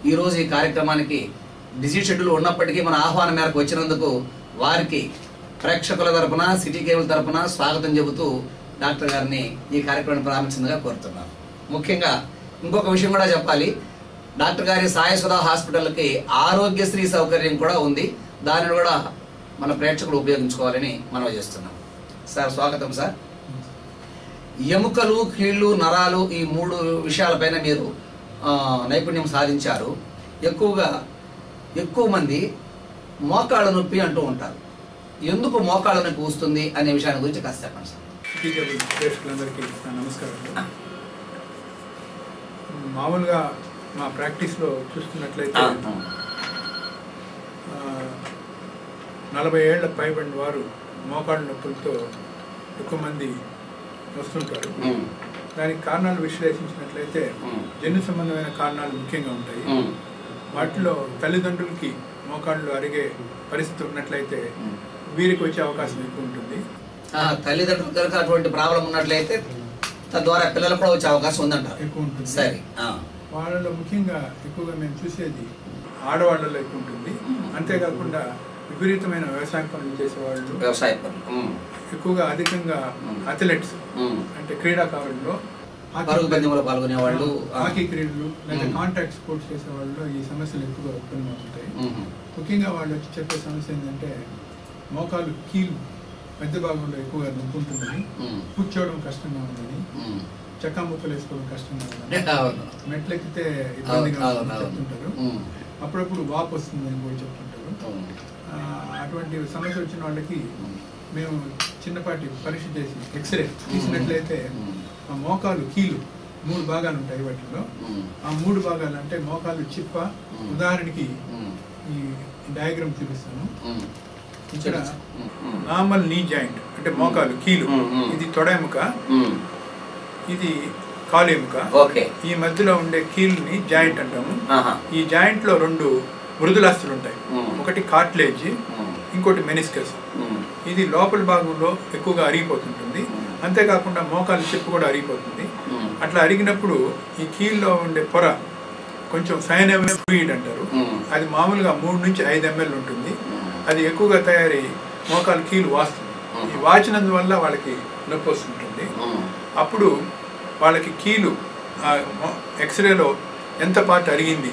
ఈరోజు ఈ కార్యక్రమానికి బిజీ షెడ్యూల్ ఉన్నప్పటికీ మన ఆహ్వానం మేరకు వచ్చినందుకు వారికి ప్రేక్షకుల తరపున సిటీ కేబుల్ తరపున స్వాగతం చెబుతూ డాక్టర్ గారిని ఈ కార్యక్రమాన్ని ప్రారంభించిందిగా కోరుతున్నాను. ముఖ్యంగా ఇంకొక విషయం కూడా చెప్పాలి. డాక్టర్ గారి సాయసుధా హాస్పిటల్కి ఆరోగ్యశ్రీ సౌకర్యం కూడా ఉంది. దానిని కూడా మన ప్రేక్షకులు ఉపయోగించుకోవాలని మనవి చేస్తున్నాం. సార్ స్వాగతం సార్. ఎముకలు, కీళ్ళు, నరాలు ఈ 3 విషయాలపైన మీరు నైపుణ్యం సాధించారు. ఎక్కువ మంది మోకాళ్ళ నొప్పి అంటూ ఉంటారు. ఎందుకు మోకాళ్ళ నొప్పి వస్తుంది అనే విషయాన్ని గురించి కాస్త చెప్పండి సార్. ప్రేక్షకులందరికీ నమస్కారం. మామూలుగా మా ప్రాక్టీస్లో చూస్తున్నట్లయితే 40 ఏళ్ల పైబడిన వారు మోకాళ్ళ నొప్పులతో ఎక్కువ మంది వస్తుంటారు. దానికి కారణాలు విశ్లేషించినట్లయితే జన్యు సంబంధమైన కారణాలు ముఖ్యంగా ఉంటాయి. వాటిలో తల్లిదండ్రులకి మోకాళ్ళు అరిగే పరిస్థితి ఉన్నట్లయితే వీరికి వచ్చే అవకాశం ఎక్కువ ఉంటుంది. తల్లిదండ్రులకు కనుక అటువంటి ప్రాబ్లం ఉన్నట్లయితే తద్వారా పిల్లలకు కూడా వచ్చే అవకాశం ఉందంటారు. ఎక్కువ ఉంటుంది. సరే, వాళ్ళలో ముఖ్యంగా ఎక్కువగా మేము చూసేది ఆడవాళ్ళలో ఎక్కువ ఉంటుంది. అంతేకాకుండా విపరీతమైన వ్యవసాయ పనులు చేసేవాళ్ళు, ఎక్కువగా అధికంగా అథ్లెట్స్ అంటే క్రీడాకారుల్లో, పాల్గొనే వాళ్ళు, హాకీ క్రీడలు లేదా కాంటాక్ట్ స్పోర్ట్స్ చేసే వాళ్ళు ఈ సమస్యలు ఎక్కువగా ఉత్పన్నమవుతాయి. ముఖ్యంగా వాళ్ళు వచ్చి చెప్పే సమస్య ఏంటంటే మోకాలు కీలు మధ్య భాగంలో ఎక్కువగా నొప్పి ఉంటుందని, కూర్చోవడం కష్టంగా ఉందని, చక్కా ముక్కలు వేసుకోవడం కష్టంగా ఉందని, మెట్లెక్కితే ఇబ్బందిగా చెప్తుంటారు. అప్పుడప్పుడు వాపు వస్తుందని కూడా చెప్తుంటారు. అటువంటి సమస్య వచ్చిన వాళ్ళకి మేము చిన్నపాటి పరీక్ష చేసి ఎక్స్రే తీసినట్లయితే ఆ మోకాలు కీలు 3 భాగాలు ఉంటాయి. వాటిలో ఆ 3 భాగాలు అంటే మోకాలు చిప్ప, ఉదాహరణకి ఈ డయాగ్రామ్ చూపిస్తాను. ఇక్కడ నార్మల్ నీ జాయింట్ అంటే మోకాలు కీలు, ఇది తొడ ఎముక, ఇది కాలు ఎముక. ఈ మధ్యలో ఉండే కీలుని జాయింట్ అంటాము. ఈ జాయింట్ లో 2 మృదులాస్తులు ఉంటాయి. ఒకటి కార్టిలేజ్, ఇంకోటి మెనిస్కస్. ఇది లోపల భాగంలో ఎక్కువగా అరిగిపోతుంటుంది. అంతేకాకుండా మోకాలు చెప్పు కూడా అరిగిపోతుంది. అట్లా అరిగినప్పుడు ఈ కీల్లో ఉండే పొర కొంచెం సైనమ్ ఫ్లూయిడ్ అంటారు. అది మామూలుగా 3 నుంచి 5 ml ఉంటుంది. అది ఎక్కువగా తయారై మోకాలు కీలు వాస్తుంది. ఈ వాచినందువల్ల వాళ్ళకి నొప్పి వస్తుంటుంది. అప్పుడు వాళ్ళకి కీలు ఎక్స్రేలో ఎంత పార్ట్ అరిగింది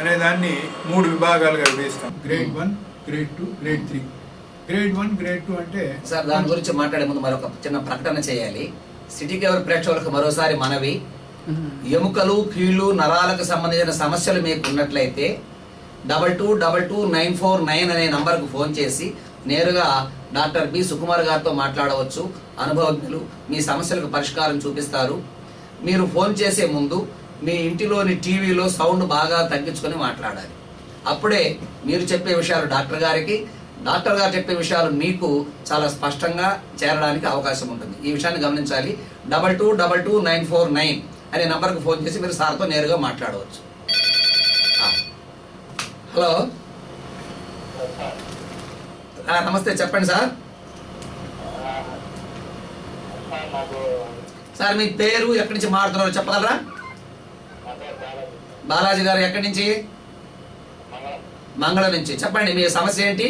అనే దాన్ని 3 విభాగాలుగా విభజిస్తాం. Grade 1, grade 2, grade 3. Grade 1, grade 2 అంటే సార్ దాని గురించి మాట్లాడే ముందు మరొక చిన్న ప్రకటన చేయాలి. సిటీ కేబుల్ ప్రేక్షకులకు మరోసారి మనవి, ఎముకలు, కీళ్ళు, నరాలకు సంబంధించిన సమస్యలు మీకు ఉన్నట్లయితే 2222-949 అనే నంబర్కు ఫోన్ చేసి నేరుగా డాక్టర్ బి సుకుమార్ గారితో మాట్లాడవచ్చు. అనుభవజ్ఞులు మీ సమస్యలకు పరిష్కారం చూపిస్తారు. మీరు ఫోన్ చేసే ముందు మీ ఇంటిలోని టీవీలో సౌండ్ బాగా తగ్గించుకొని మాట్లాడాలి. అప్పుడే మీరు చెప్పే విషయాలు డాక్టర్ గారికి, డాక్టర్ గారు చెప్పే విషయాలు మీకు చాలా స్పష్టంగా చేరడానికి అవకాశం ఉంటుంది. ఈ విషయాన్ని గమనించాలి. 2222-949 అనే నంబర్కు ఫోన్ చేసి మీరు సార్తో నేరుగా మాట్లాడవచ్చు. హలో, నమస్తే, చెప్పండి సార్. సార్ మీ పేరు, ఎక్కడి నుంచి మాట్లాడుతున్నారో చెప్పగలరా? బాలాజీ గారు ఎక్కడి నుంచి? మంగళం నుంచి. చెప్పండి, మీ సమస్య ఏంటి?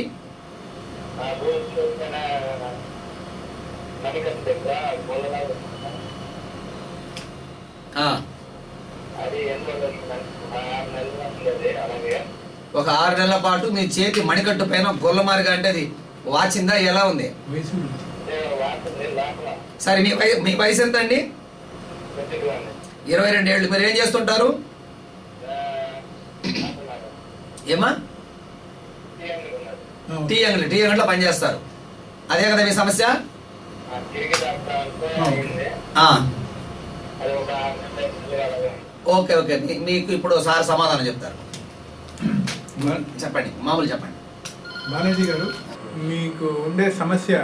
ఒక 6 నెలల పాటు మీ చేతి మణికట్టు పైన గొల్లమారిగా, అంటే అది వాచిందా, ఎలా ఉంది? సరే, మీ వయసు ఎంత అండి? 22 ఏళ్ళు. మీరు ఏం చేస్తుంటారు? ఏమా? టీ అంగడిలో పనిచేస్తారు. అదే కదా మీ సమస్య? ఓకే ఓకే, మీకు ఇప్పుడు సార్ సమాధానం చెప్తారు. చెప్పండి, మామూలు చెప్పండి. బాలాజీ గారు, మీకు ఉండే సమస్య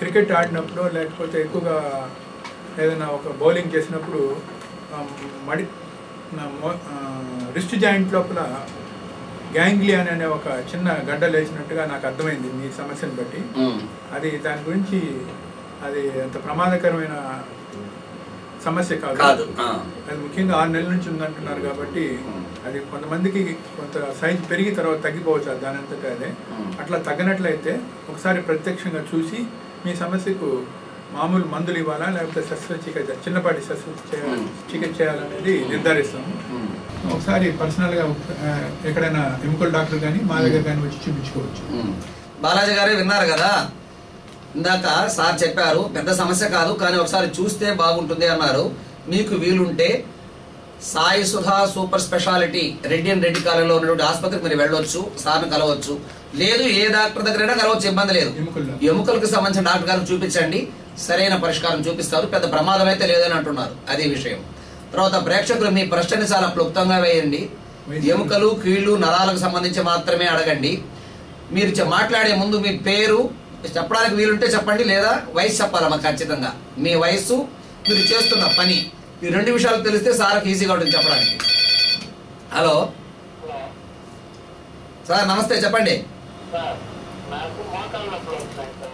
క్రికెట్ ఆడినప్పుడు లేకపోతే ఎక్కువగా ఏదైనా ఒక బౌలింగ్ చేసినప్పుడు రిస్ట్ జాయింట్ లోపల గ్యాంగ్లియన్ అనే ఒక చిన్న గడ్డ లేచినట్టుగా నాకు అర్థమైంది మీ సమస్యను బట్టి. అది దాని గురించి అది అంత ప్రమాదకరమైన సమస్య కాదు. అది ముఖ్యంగా 6 నెలల నుంచి ఉందంటున్నారు కాబట్టి అది కొంతమందికి కొంత సైజ్ పెరిగి తర్వాత తగ్గిపోవచ్చు దాని అంతటా అదే. అట్లా తగ్గనట్లయితే ఒకసారి ప్రత్యక్షంగా చూసి మీ సమస్యకు మామూలు మందులు ఇవ్వాలా లేకపోతే శస్త్రచికిత్స చిన్నపాటి చికిత్స చేయాలనేది నిర్ధారిస్తాము. ఒకసారి పర్సనల్గా ఎక్కడైనా ఎముకల డాక్టర్ కానీ మా దగ్గర కానీ వచ్చి చూపించుకోవచ్చు. బాలాజీ గారే విన్నారు కదా, ఇందాక సార్ చెప్పారు పెద్ద సమస్య కాదు కానీ ఒకసారి చూస్తే బాగుంటుంది అన్నారు. మీకు వీలుంటే Sai Sudha super speciality Reddy and Reddy కాలేజీలో ఉన్నటువంటి ఆసుపత్రికి మీరు వెళ్ళొచ్చు, సార్ని కలవచ్చు. లేదు ఏ డాక్టర్ దగ్గరైనా కలవచ్చు, ఇబ్బంది లేదు. ఎముకలకు సంబంధించిన డాక్టర్ గారికి చూపించండి, సరైన పరిష్కారం చూపిస్తారు. పెద్ద ప్రమాదం అయితే లేదని అంటున్నారు, అదే విషయం. తర్వాత ప్రేక్షకులు మీ ప్రశ్నని చాలా క్లుప్తంగా వేయండి. ఎముకలు కీళ్లు నరాలకు సంబంధించి మాత్రమే అడగండి. మీరు మాట్లాడే ముందు మీ పేరు చెప్పడానికి వీలుంటే చెప్పండి, లేదా వయసు చెప్పాలమ్మా ఖచ్చితంగా. మీ వయసు, మీరు చేస్తున్న పని, ఈ 2 విషయాలు తెలిస్తే సార్కి ఈజీగా ఉంటుంది చెప్పడానికి. హలో సార్, నమస్తే, చెప్పండి.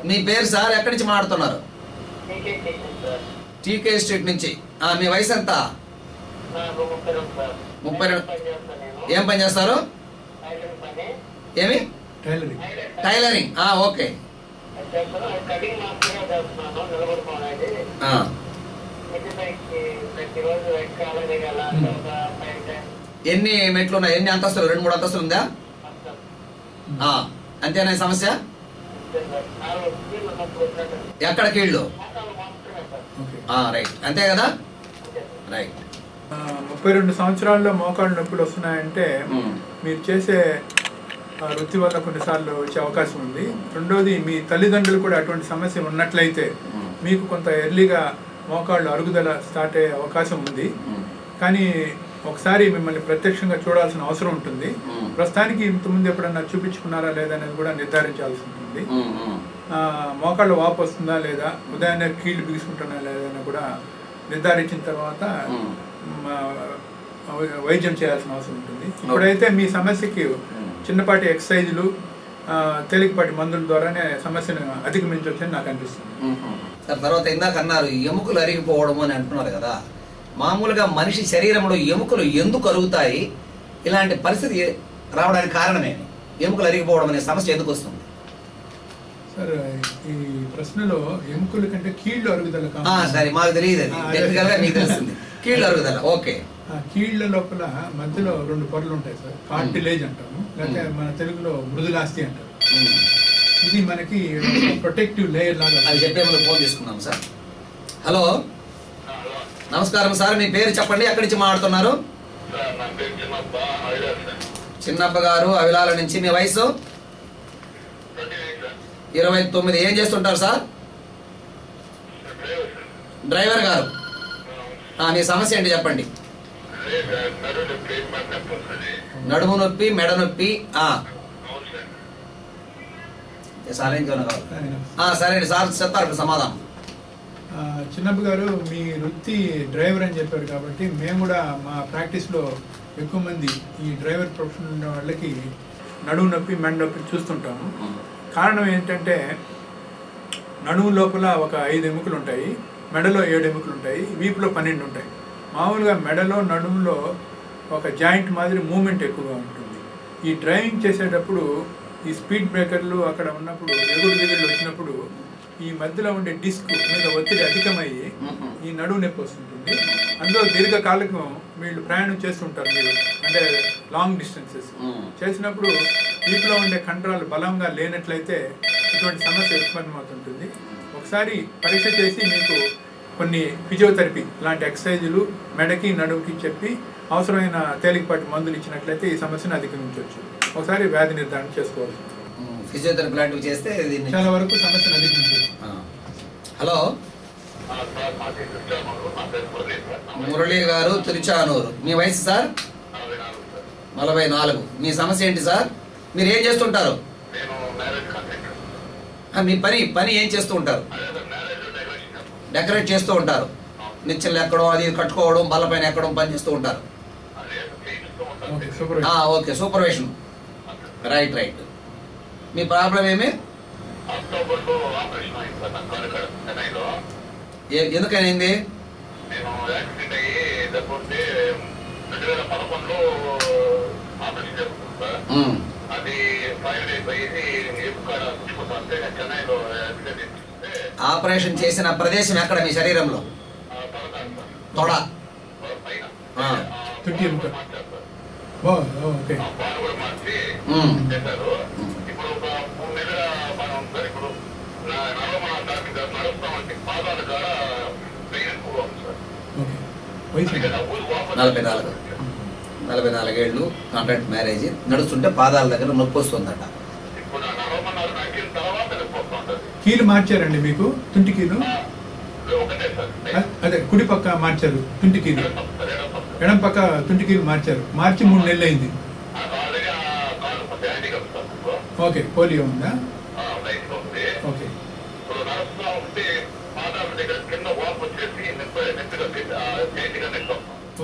మీ పేరు సార్, ఎక్కడి నుంచి మాట్లాడుతున్నారు? టీకే స్ట్రీట్ నుంచి. మీ వయసు ఎంత? 32. ఏం పని చేస్తారు? ఏమి? టైలరింగ్. ఓకే. ఎన్ని మెట్లు ఉన్నాయి? ఎన్ని అంతస్తులు? 2-3 అంతస్తులు ఉందా? అంతేనా సమస్య? ఎక్కడ కీళ్ళు? రైట్, అంతే కదా, రైట్. 32 సంవత్సరాల్లో మోకాళ్ళు నొప్పులు వస్తున్నాయంటే మీరు చేసే వృత్తి వల్ల కొన్నిసార్లు వచ్చే అవకాశం ఉంది. రెండోది, మీ తల్లిదండ్రులు కూడా అటువంటి సమస్య ఉన్నట్లయితే మీకు కొంత ఎర్లీగా మోకాళ్ళు అరుగుదల స్టార్ట్ అయ్యే అవకాశం ఉంది. కానీ ఒకసారి మిమ్మల్ని ప్రత్యక్షంగా చూడాల్సిన అవసరం ఉంటుంది. ప్రస్తుతానికి ఇంతకుముందు ఎప్పుడన్నా చూపించుకున్నారా లేదా అనేది కూడా నిర్ధారించాల్సి ఉంటుంది. మోకాళ్ళు వాపు వస్తుందా లేదా, ఉదయాన్నే కీళ్ళు బిగుసుకుంటున్నా లేదా అని కూడా నిర్ధారించిన తర్వాత వైద్యం చేయాల్సిన అవసరం ఉంటుంది. ఇప్పుడైతే మీ సమస్యకి చిన్నపాటి ఎక్సర్సైజులు, తేలికపాటి మందుల ద్వారానే సమస్యను అధిగమించవచ్చని నాకు అనిపిస్తుంది. తర్వాత ఇందాక అన్నారు ఎముకలు అరిగిపోవడం అని అంటున్నారు కదా, మామూలుగా మనిషి శరీరంలో ఎముకలు ఎందుకు అరుగుతాయి? ఇలాంటి పరిస్థితి రావడానికి కారణమేమి? ఎముకలు అరిగిపోవడం అనే సమస్య ఎందుకు వస్తుంది? సార్, ఈ ప్రశ్నలో ఎముకల కంటే కీళ్ళు అరుగుదల. సరే, మాకు తెలియదు, మీకు తెలుస్తుంది. కీళ్ళు అరుగుదల, ఓకే. కీళ్ల లోపల మధ్యలో 2 పొరలు ఉంటాయి సార్, కార్టిలేజ్ అంటాము, లేకపోతే మన తెలుగులో మృదులాస్థి అంటారు. ఇది మనకి ప్రొటెక్టివ్ లేయర్ లాగా. అది చెప్పే ముందు ఫోన్ తీసుకుందాం సార్. హలో, నమస్కారం సార్, మీ పేరు చెప్పండి, ఎక్కడి నుంచి మాట్లాడుతున్నారు? చిన్నప్ప గారు, అవిలాల నుంచి. మీ వయసు? 29. ఏం చేస్తుంటారు సార్? డ్రైవర్ గారు. మీ సమస్య ఏంటి చెప్పండి. నడుము నొప్పి, మెడ నొప్పి. సరే అండి సార్, చెప్తారు సమాధానం. చిన్నప్ప గారు, మీ వృత్తి డ్రైవర్ అని చెప్పారు కాబట్టి మేము కూడా మా ప్రాక్టీస్లో ఎక్కువ మంది ఈ డ్రైవర్ ప్రొఫెషన్ ఉన్న వాళ్ళకి నడుము నొప్పి, మెడ నొప్పి చూస్తుంటాము. కారణం ఏంటంటే నడుము లోపల ఒక 5 ఎముకలు ఉంటాయి, మెడలో 7 ఎముకలు ఉంటాయి, వీపులో 12 ఉంటాయి. మామూలుగా మెడలో, నడుములో ఒక జాయింట్ మాదిరి మూమెంట్ ఎక్కువగా ఉంటుంది. ఈ డ్రైవింగ్ చేసేటప్పుడు ఈ స్పీడ్ బ్రేకర్లు అక్కడ ఉన్నప్పుడు, ఎగుళ్ళు వచ్చినప్పుడు ఈ మధ్యలో ఉండే డిస్క్ మీద ఒత్తిడి అధికమయ్యి ఈ నడుము నొప్పి వస్తుంటుంది. అందులో దీర్ఘకాలికం వీళ్ళు ప్రయాణం చేస్తుంటారు. మీరు అంటే లాంగ్ డిస్టెన్సెస్ చేసినప్పుడు వీటిలో ఉండే కండరాలు బలంగా లేనట్లయితే ఇటువంటి సమస్య ఉత్పన్నమవుతుంటుంది. ఒకసారి పరీక్ష చేసి మీకు కొన్ని ఫిజియోథెరపీ లాంటి ఎక్సర్సైజులు మెడకి, నడుముకి చెప్పి అవసరమైన తేలికపాటి మందులు ఇచ్చినట్లయితే ఈ సమస్యను అధిగమించవచ్చు. ఒకసారి వ్యాధి నిర్ధారణ చేసుకోవాలి. ఫిజియోథెరపీ లాంటివి చేస్తే చాలా వరకు సమస్యను అధిగమించవచ్చు. హలో, మురళి గారు, తిరుచానూరు. మీ వయసు సార్? 44. మీ సమస్య ఏంటి సార్? మీరు ఏం చేస్తుంటారు? మీ పని ఏం చేస్తూ ఉంటారు? డెకరేట్ చేస్తూ ఉంటారు. నిచ్చెలు ఎక్కడం, అది కట్టుకోవడం, బల్లపైన ఎక్కడం పని చేస్తూ ఉంటారు. Okay, supervision. రైట్. మీ ప్రాబ్లం ఏమి? ఎందుకైంది? నేను యాక్సిడెంట్ అయ్యి లేకపోతే 2011లో ఆపరేషన్ చేసుకున్నాను సార్. అది 5 days అయ్యి ఎక్కడ చూసుకుంటా అంటే చెన్నైలో యాక్సిడెంట్ చేస్తే. ఆపరేషన్ చేసిన ప్రదేశం ఎక్కడ మీ శరీరంలో? తొడ పైన మార్చారు కూడా మార్చి చేశారు. ఇప్పుడు ఒక 3 నెలల బాగా ఉంది సార్. ఇప్పుడు నడుస్తామంటే పాదాలు కూడా పెయిన్ ఎక్కువ ఉంది సార్. 44 ఏళ్ళు, కాంట్రాక్ట్ మ్యారేజ్, నడుస్తుంటే పాదాల దగ్గర నొప్పి వస్తుందట. ఇప్పుడు నడవమన్నారు, నడిచిన తర్వాత నొప్పి వస్తుంటది. కీలు మార్చారండి మీకు? తుంటి కీలు ఒకటే సార్. అదే కుడి పక్క మార్చారు తుంటి కీలు, ఎడం పక్క తుంటి కీలు మార్చారు. మార్చి 3 నెలలు అయింది. ఓకే, పోలియో ఉందా? ఓకే.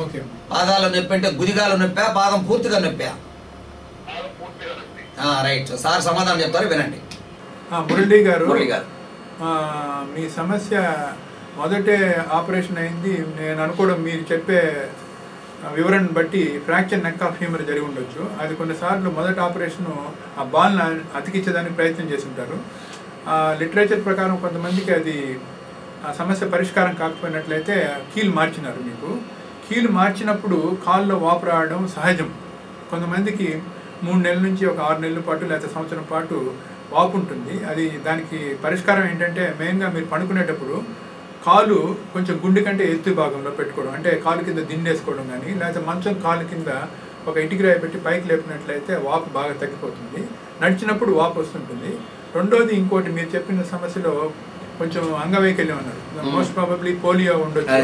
ఓకే. పాదాల నొప్పి అంటే గుదిగాల నొప్పా, పాదం పూర్తిగా నొప్పా? రైట్ సార్, సమాధానం చెప్తారు, వినండి. మురళి గారు, మీ సమస్య మొదటే ఆపరేషన్ అయింది. నేను అనుకోవడం మీరు చెప్పే వివరణ బట్టి ఫ్రాక్చర్ నెక్ ఆఫ్ హ్యూమర్ జరిగి ఉండొచ్చు. అది కొన్నిసార్లు మొదటి ఆపరేషన్ ఆ బాల్ని అతికించడానికి ప్రయత్నం చేసి ఉంటారు. లిటరేచర్ ప్రకారం కొంతమందికి అది ఆ సమస్య పరిష్కారం కాకపోయినట్లయితే కీలు మార్చినారు. మీకు కీలు మార్చినప్పుడు కాల్లో వాపు రావడం సహజం. కొంతమందికి 3 నెలల నుంచి ఒక 6 నెలల పాటు లేదా సంవత్సరం పాటు వాపు ఉంటుంది. అది దానికి పరిష్కారం ఏంటంటే మెయిన్గా మీరు పడుకునేటప్పుడు కాలు కొంచెం గుండె కంటే ఎత్తు భాగంలో పెట్టుకోవడం, అంటే కాలు కింద దిండేసుకోవడం కానీ, లేకపోతే మంచం కాలు కింద ఒక ఇటుకరాయి పెట్టి పైకి లేపినట్లయితే వాపు బాగా తగ్గిపోతుంది. నడిచినప్పుడు వాపు వస్తుంటుంది. రెండోది ఇంకోటి, మీరు చెప్పిన సమస్యలో కొంచెం అంగవైకల్యం అన్నారు. మోస్ట్ ప్రాబబ్లీ పోలియో ఉండొచ్చు.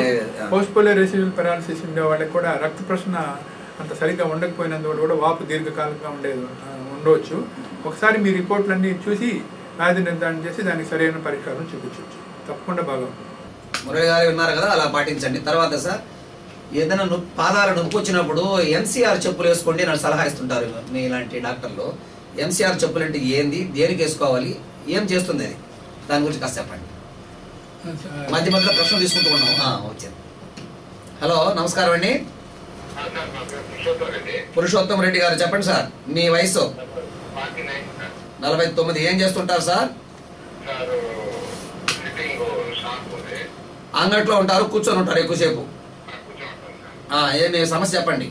పోస్ట్ పోలియో రెసిడ్యూల్ పెరాలసిస్ ఉండే వాళ్ళకి కూడా రక్త ప్రసరణ అంత సరిగ్గా ఉండకపోయినందువల్ల కూడా వాపు దీర్ఘకాలంగా ఉండవచ్చు. ఒకసారి మీ రిపోర్ట్లన్నీ చూసి వ్యాధి నిర్ధారణ చేసి దానికి సరైన పరిష్కారం చూపించవచ్చు. తప్పకుండా బాగా. మురళి గారు విన్నారు కదా, అలా పాటించండి. తర్వాత సార్, ఏదైనా పాదాల నొప్పి వచ్చినప్పుడు ఎంసీఆర్ చెప్పులు వేసుకోండి అని సలహా ఇస్తుంటారు మీ ఇలాంటి డాక్టర్లు. ఎంసీఆర్ చెప్పులు అంటే ఏంది, దేనికి వేసుకోవాలి, ఏం చేస్తుంది అది, దాని గురించి కాస్త చెప్పండి. మధ్య మధ్యలో ప్రశ్నలు తీసుకుంటూ ఉన్నాం. వచ్చింది. హలో, నమస్కారం అండి. పురుషోత్తం రెడ్డి గారు, చెప్పండి సార్. మీ వయసు 49. ఏం చేస్తుంటారు సార్? అంగట్లో ఉంటారు, కూర్చొని ఉంటారు ఎక్కువసేపు. మీ సమస్య చెప్పండి.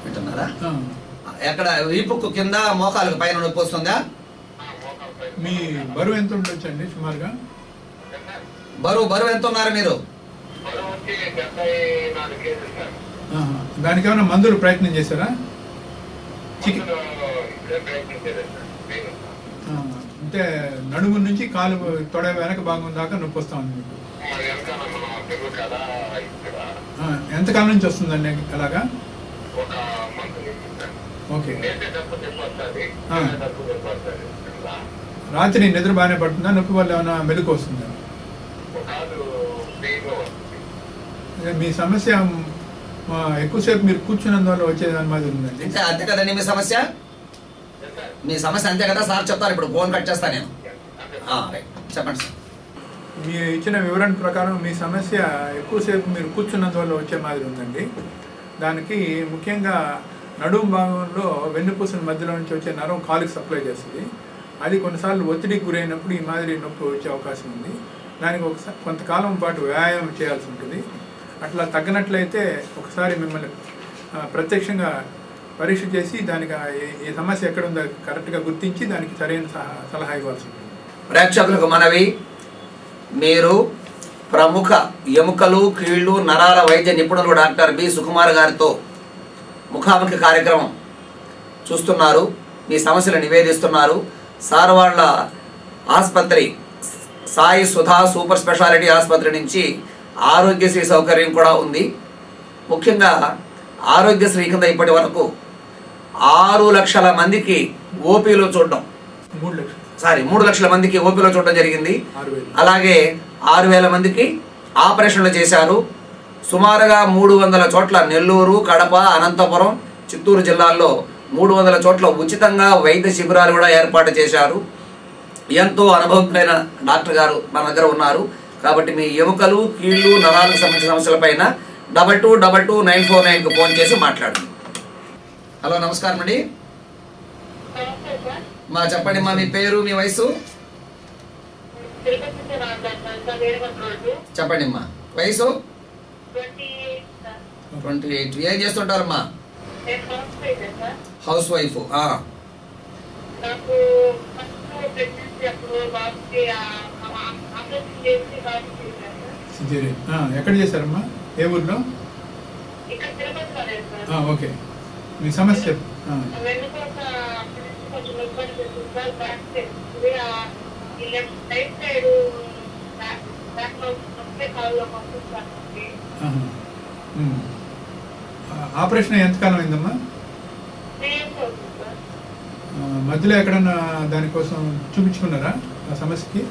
వింటున్నారా? ఎక్కడ? వీపుకు కింద, మోకాలకు పైన నొప్పి వస్తుందా? మీ బరువు ఎంత ఉండొచ్చు అండి సుమారుగా? బరువు ఎంత ఉన్నారు మీరు? దానికి ఏమైనా మందులు ప్రయత్నం చేశారా? అంటే నడుము నుంచి కాలు తొడ వెనక భాగం దాకా నొప్పి వస్తా ఉంది మీకు. ఎంతకాలం నుంచి వస్తుందండి అలాగా? ఓకే. రాత్రి నిద్ర బాగానే పడుతుందా? నొప్పి వల్ల ఏమైనా మెలకు వస్తుందా? మీ సమస్య ఎక్కువసేపు మీరు కూర్చున్నందువల్ల వచ్చేదాని మాదిరి ఉందండి. అంతే కదండి మీ సమస్య? మీ సమస్య అంతే కదా సార్? చెప్తారు, ఇప్పుడు ఫోన్ కట్ చేస్తాను నేను. చెప్పండి సార్. మీరు ఇచ్చిన వివరణ ప్రకారం మీ సమస్య ఎక్కువసేపు మీరు కూర్చున్నందువల్ల వచ్చే మాదిరి ఉందండి. దానికి ముఖ్యంగా నడుము భాగంలో వెన్నుపూసల మధ్యలో నుంచి వచ్చే నరం కాలుకి సప్లై చేస్తుంది. అది కొన్నిసార్లు ఒత్తిడికి గురైనప్పుడు ఈ మాదిరి నొప్పి వచ్చే అవకాశం ఉంది. దానికి కొంతకాలం పాటు వ్యాయామం చేయాల్సి ఉంటుంది. అట్లా తగ్గనట్లయితే ఒకసారి మిమ్మల్ని ప్రత్యక్షంగా పరీక్ష చేసి దానికి ఈ సమస్య ఎక్కడ ఉందో కరెక్ట్గా గుర్తించి దానికి సరైన సలహా ఇవ్వాల్సి ఉంటుంది. ప్రేక్షకులకు మనవి, మీరు ప్రముఖ ఎముకలు, కీళ్లు, నరాల వైద్య నిపుణులు డాక్టర్ బి సుకుమార్ గారితో ముఖాముఖి కార్యక్రమం చూస్తున్నారు. మీ సమస్యలు నివేదిస్తున్నారు. సార్ వాళ్ళ ఆసుపత్రి సాయి సుధా సూపర్ స్పెషాలిటీ ఆసుపత్రి నుంచి ఆరోగ్యశ్రీ సౌకర్యం కూడా ఉంది. ముఖ్యంగా ఆరోగ్యశ్రీ కింద ఇప్పటి వరకు 6 లక్షల మందికి ఓపీలో చూడడం, 3 లక్షల మందికి ఓపీలో చూడడం జరిగింది. అలాగే 6,000 మందికి ఆపరేషన్లు చేశారు. సుమారుగా 300 చోట్ల నెల్లూరు, కడప, అనంతపురం, చిత్తూరు జిల్లాల్లో 300 చోట్ల ఉచితంగా వైద్య శిబిరాలు కూడా ఏర్పాటు చేశారు. ఎంతో అనుభవజ్ఞులైన డాక్టర్ గారు మన దగ్గర ఉన్నారు. కాబట్టి మీ ఎముకలు, కీళ్ళు, నరాలకు సంబంధించిన సమస్యలపైన 22229449కు ఫోన్ చేసి మాట్లాడండి. హలో, నమస్కారం అండి. మా చెప్పండి మా, మీ పేరు, మీ వయసు చెప్పండి అమ్మా. వయసు 28. ఏం చేస్తుంటారమ్మా? House wife. ఎక్కడ చేశారమ్మా? ఏ ఊర్లో? ఓకే, మీ సమస్య ఆపరేషన్ ఎంతకాలం అయిందమ్మా? మధ్యలో ఎక్కడన్నా దానికోసం చూపించుకున్నారా ఆ సమస్యకి?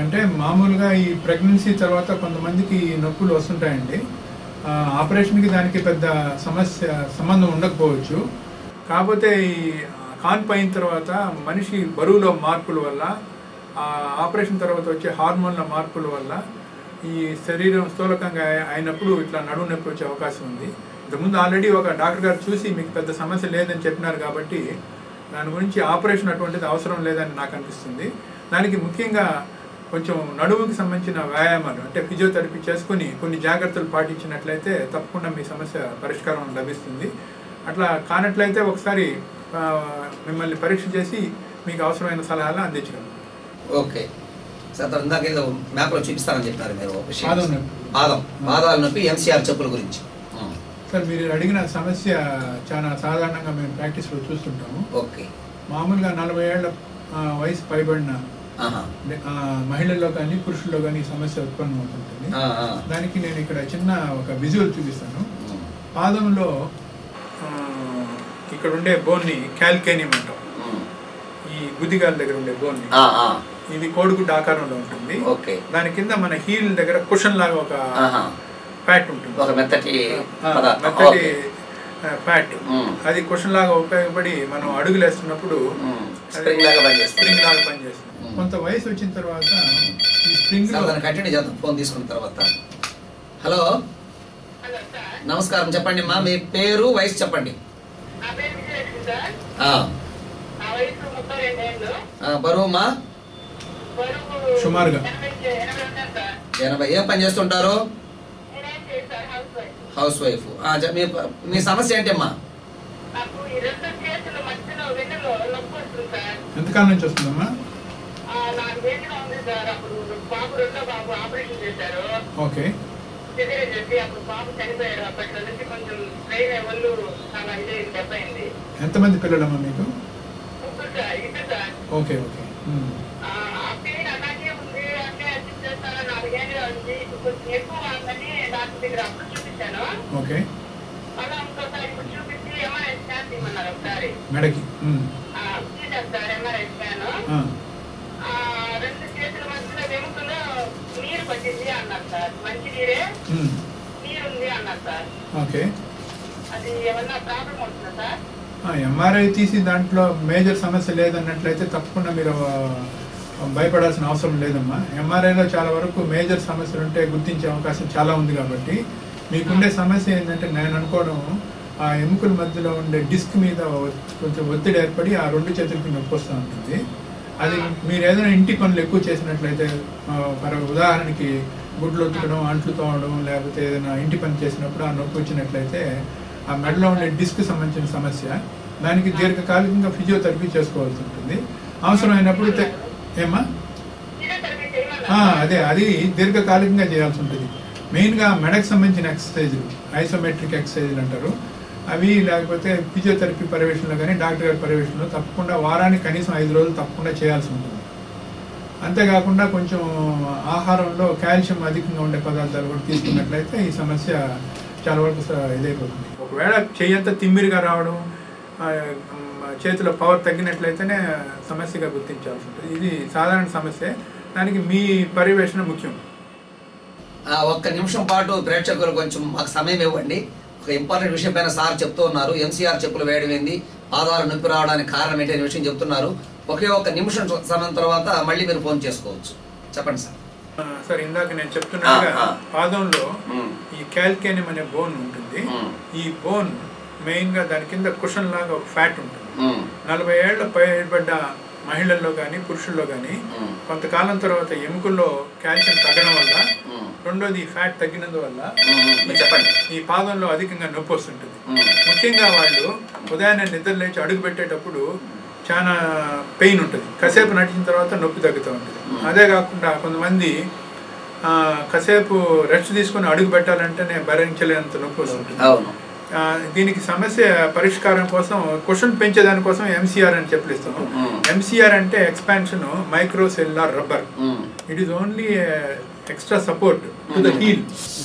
అంటే మామూలుగా ఈ ప్రెగ్నెన్సీ తర్వాత కొంతమందికి నొప్పులు వస్తుంటాయండి. ఆపరేషన్కి దానికి పెద్ద సంబంధం ఉండకపోవచ్చు. కాకపోతే ఈ కాన్పు అయిన తర్వాత మనిషి బరువులో మార్పుల వల్ల, ఆపరేషన్ తర్వాత వచ్చే హార్మోన్ల మార్పుల వల్ల ఈ శరీరం స్థూలకంగా అయినప్పుడు ఇట్లా నడుము నొప్పి వచ్చే అవకాశం ఉంది. ఇంతకుముందు ఆల్రెడీ ఒక డాక్టర్ గారు చూసి మీకు పెద్ద సమస్య లేదని చెప్పినారు కాబట్టి దాని గురించి ఆపరేషన్ అటువంటిది అవసరం లేదని నాకు అనిపిస్తుంది. దానికి ముఖ్యంగా కొంచెం నడుముకి సంబంధించిన వ్యాయామాలు అంటే ఫిజియోథెరపీ చేసుకుని కొన్ని జాగ్రత్తలు పాటించినట్లయితే తప్పకుండా మీ సమస్య పరిష్కారం లభిస్తుంది. అట్లా కానట్లయితే ఒకసారి మిమ్మల్ని పరీక్ష చేసి మీకు అవసరమైన సలహాలు అందించగలం. ఓకే సార్, ఇందాక ఏదో మ్యాప్లో చూపిస్తానని చెప్పినారు మీరు. పాదాల నొప్పి, ఎంసీఆర్ చెప్పుల గురించి. సార్, మీరు అడిగిన సమస్య చాలా సాధారణంగా మేము ప్రాక్టీస్లో చూస్తుంటాము. ఓకే, మామూలుగా 40 ఏళ్ల వయసు పైబడిన మహిళల్లో కానీ పురుషుల్లో కానీ ఈ సమస్య ఉత్పన్నం అవుతుంటుంది. దానికి నేను ఇక్కడ చిన్న ఒక విజువల్ చూపిస్తాను. పాదంలో ఇక్కడ ఉండే బోన్ని క్యాల్కేనియం అంటాం. ఈ గుదిగాల దగ్గర ఉండే బోన్ని, ఇది కోడిగుడ్డ ఆకారంలో ఉంటుంది. దాని కింద మన హీల్ దగ్గర కుషన్ లాగా ఒక ఫ్యాట్ ఉంటుంది, మెత్తటి ఫ్యాట్. అది కుషన్ లాగా ఉపయోగపడి మనం అడుగులు వేస్తున్నప్పుడు స్ప్రింగ్ లాగా పనిచేస్తుంది. కొంత వయసు వచ్చిన తర్వాత ఈ స్ప్రింగ్ కంటిన్యూ చేద్దాం ఫోన్ తీసుకున్న తర్వాత. హలో, నమస్కారం, చెప్పండి మా, మీ పేరు, వయసు చెప్పండి. బరువు మా? సుమారుగా 80. ఏం పని చేస్తుంటారు? House wife. మీ సమస్య ఏంటమ్మా? ఎంతకాలం నుంచి వస్తుందమ్మా? ఓకే, ఎంతమంది పిల్లలమ్మా మీకు? Okay okay. ఓకే, మెడకి ఓకే. ఎంఆర్ఐ తీసి దాంట్లో మేజర్ సమస్య లేదన్నట్లయితే తప్పకుండా మీరు భయపడాల్సిన అవసరం లేదమ్మా. ఎంఆర్ఐలో చాలా వరకు మేజర్ సమస్యలు ఉంటే గుర్తించే అవకాశం చాలా ఉంది. కాబట్టి మీకుండే సమస్య ఏంటంటే, నేను అనుకోవడం ఆ ఎముకల మధ్యలో ఉండే డిస్క్ మీద కొంచెం ఒత్తిడి ఏర్పడి ఆ 2 చేతులకి నొప్పి వస్తూ ఉంటుంది. అది మీరు ఏదైనా ఇంటి పనులు ఎక్కువ చేసినట్లయితే, ఉదాహరణకి గుడ్లు ఒత్తుకోవడం, అంట్లు తోమడం, లేకపోతే ఏదైనా ఇంటి పని చేసినప్పుడు ఆ నొప్పి వచ్చినట్లయితే ఆ మెడలో ఉండే డిస్క్ సంబంధించిన సమస్య, దానికి దీర్ఘకాలికంగా ఫిజియోథెరపీ చేసుకోవాల్సి ఉంటుంది. అవసరమైనప్పుడు ఏమా అదే అది దీర్ఘకాలికంగా చేయాల్సి ఉంటుంది. మెయిన్గా మెడకు సంబంధించిన ఎక్సర్సైజులు, ఐసోమెట్రిక్ ఎక్సర్సైజులు అంటారు, అవి లేకపోతే ఫిజియోథెరపీ పర్యవేక్షణలో కానీ డాక్టర్ గారి పర్యవేక్షణలో తప్పకుండా వారానికి కనీసం 5 రోజులు తప్పకుండా చేయాల్సి ఉంటుంది. అంతేకాకుండా కొంచెం ఆహారంలో కాల్షియం అధికంగా ఉండే పదార్థాలు కూడా తీసుకున్నట్లయితే ఈ సమస్య చాలా వరకు ఇదైపోతుంది. ఒకవేళ చెయ్యంతా తిమ్మిరిగా రావడం, చేతిలో పవర్ తగ్గినట్లయితేనే సమస్యగా గుర్తించాల్సి ఉంటుంది. ఇది సాధారణ సమస్య, దానికి మీ పర్యవేక్షణ ముఖ్యం. ఒక్క నిమిషం పాటు ప్రేక్షకులు కొంచెం మాకు సమయం ఇవ్వండి. ఒక ఇంపార్టెంట్ విషయం పైన సార్ చెప్తూ ఉన్నారు. ఎంసీఆర్ చెప్పులు వేయడం ఏంది, పాదాలు నొప్పి రావడానికి కారణం ఏంటి అనే విషయం చెప్తున్నారు. ఒకే ఒక్క నిమిషం సమయం తర్వాత మళ్ళీ మీరు ఫోన్ చేసుకోవచ్చు. చెప్పండి సార్. సార్ ఇందాక నేను చెప్తున్నట్టుగా పాదంలో ఈ క్యాల్కేనియం అనే బోన్ ఉంటుంది. ఈ బోన్ మెయిన్ గా దాని కింద కుషన్ లాగా ఒక ఫ్యాట్ ఉంటుంది. 40 ఏళ్ల పైబడ్డ మహిళల్లో కానీ పురుషుల్లో కానీ కొంతకాలం తర్వాత ఎముకల్లో కాల్షియం తగ్గడం వల్ల, రెండోది ఫ్యాట్ తగ్గినందువల్ల చెప్పండి ఈ పాదంలో అధికంగా నొప్పి వస్తుంటుంది. ముఖ్యంగా వాళ్ళు ఉదయాన్నే నిద్ర లేచి అడుగు పెట్టేటప్పుడు చాలా పెయిన్ ఉంటుంది. కాసేపు నడిచిన తర్వాత నొప్పి తగ్గుతూ ఉంటుంది. అదే కాకుండా కొంతమంది కాసేపు రెస్ట్ తీసుకుని అడుగు పెట్టాలంటేనే భరించలేనంత నొప్పి వస్తుంటుంది. దీనికి సమస్య పరిష్కారం కోసం క్వశ్చన్ పెంచేదానికోసం ఎంసీఆర్ అని చెప్పిస్తాం. ఎంసీఆర్ అంటే expansion micro cellular rubber. It is only extra support to the heel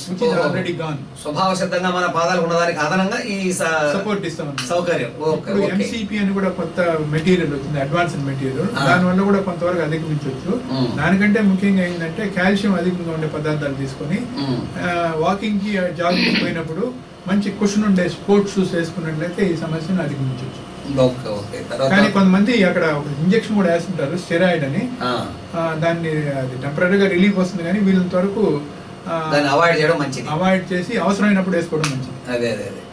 which is already gone. స్వభావ సిద్ధంగా మన పాదాలకు ఉన్నదానికి అదనంగా ఈ సపోర్ట్ ఇస్తాం సౌకర్యం. ఇప్పుడు ఎంసీపీ అని కూడా కొత్త మెటీరియల్ వచ్చింది, అడ్వాన్స్డ్ మెటీరియల్. దాని వల్ల కూడా కొంతవరకు అధిగమించవచ్చు. దానికంటే ముఖ్యంగా ఏంటంటే కాల్షియం అధికంగా ఉండే పదార్థాలు తీసుకొని వాకింగ్ కి జాగింగ్ పోయినప్పుడు మంచి కుషన్ ఉండే స్పోర్ట్స్ షూస్ వేసుకున్నట్లయితే ఈ సమస్యను అధిగమించవచ్చు. కానీ కొంతమంది అక్కడ ఒక ఇంజెక్షన్ కూడా వేస్తుంటారు, స్టెరాయిడ్ అని. దాన్ని అది టెంపరీగా రిలీఫ్ వస్తుంది, కానీ వీళ్ళంత వరకు అవాయిడ్ చేయడం మంచిది. అవాయిడ్ చేసి అవసరమైనప్పుడు వేసుకోవడం మంచిది. అదే అదే అదే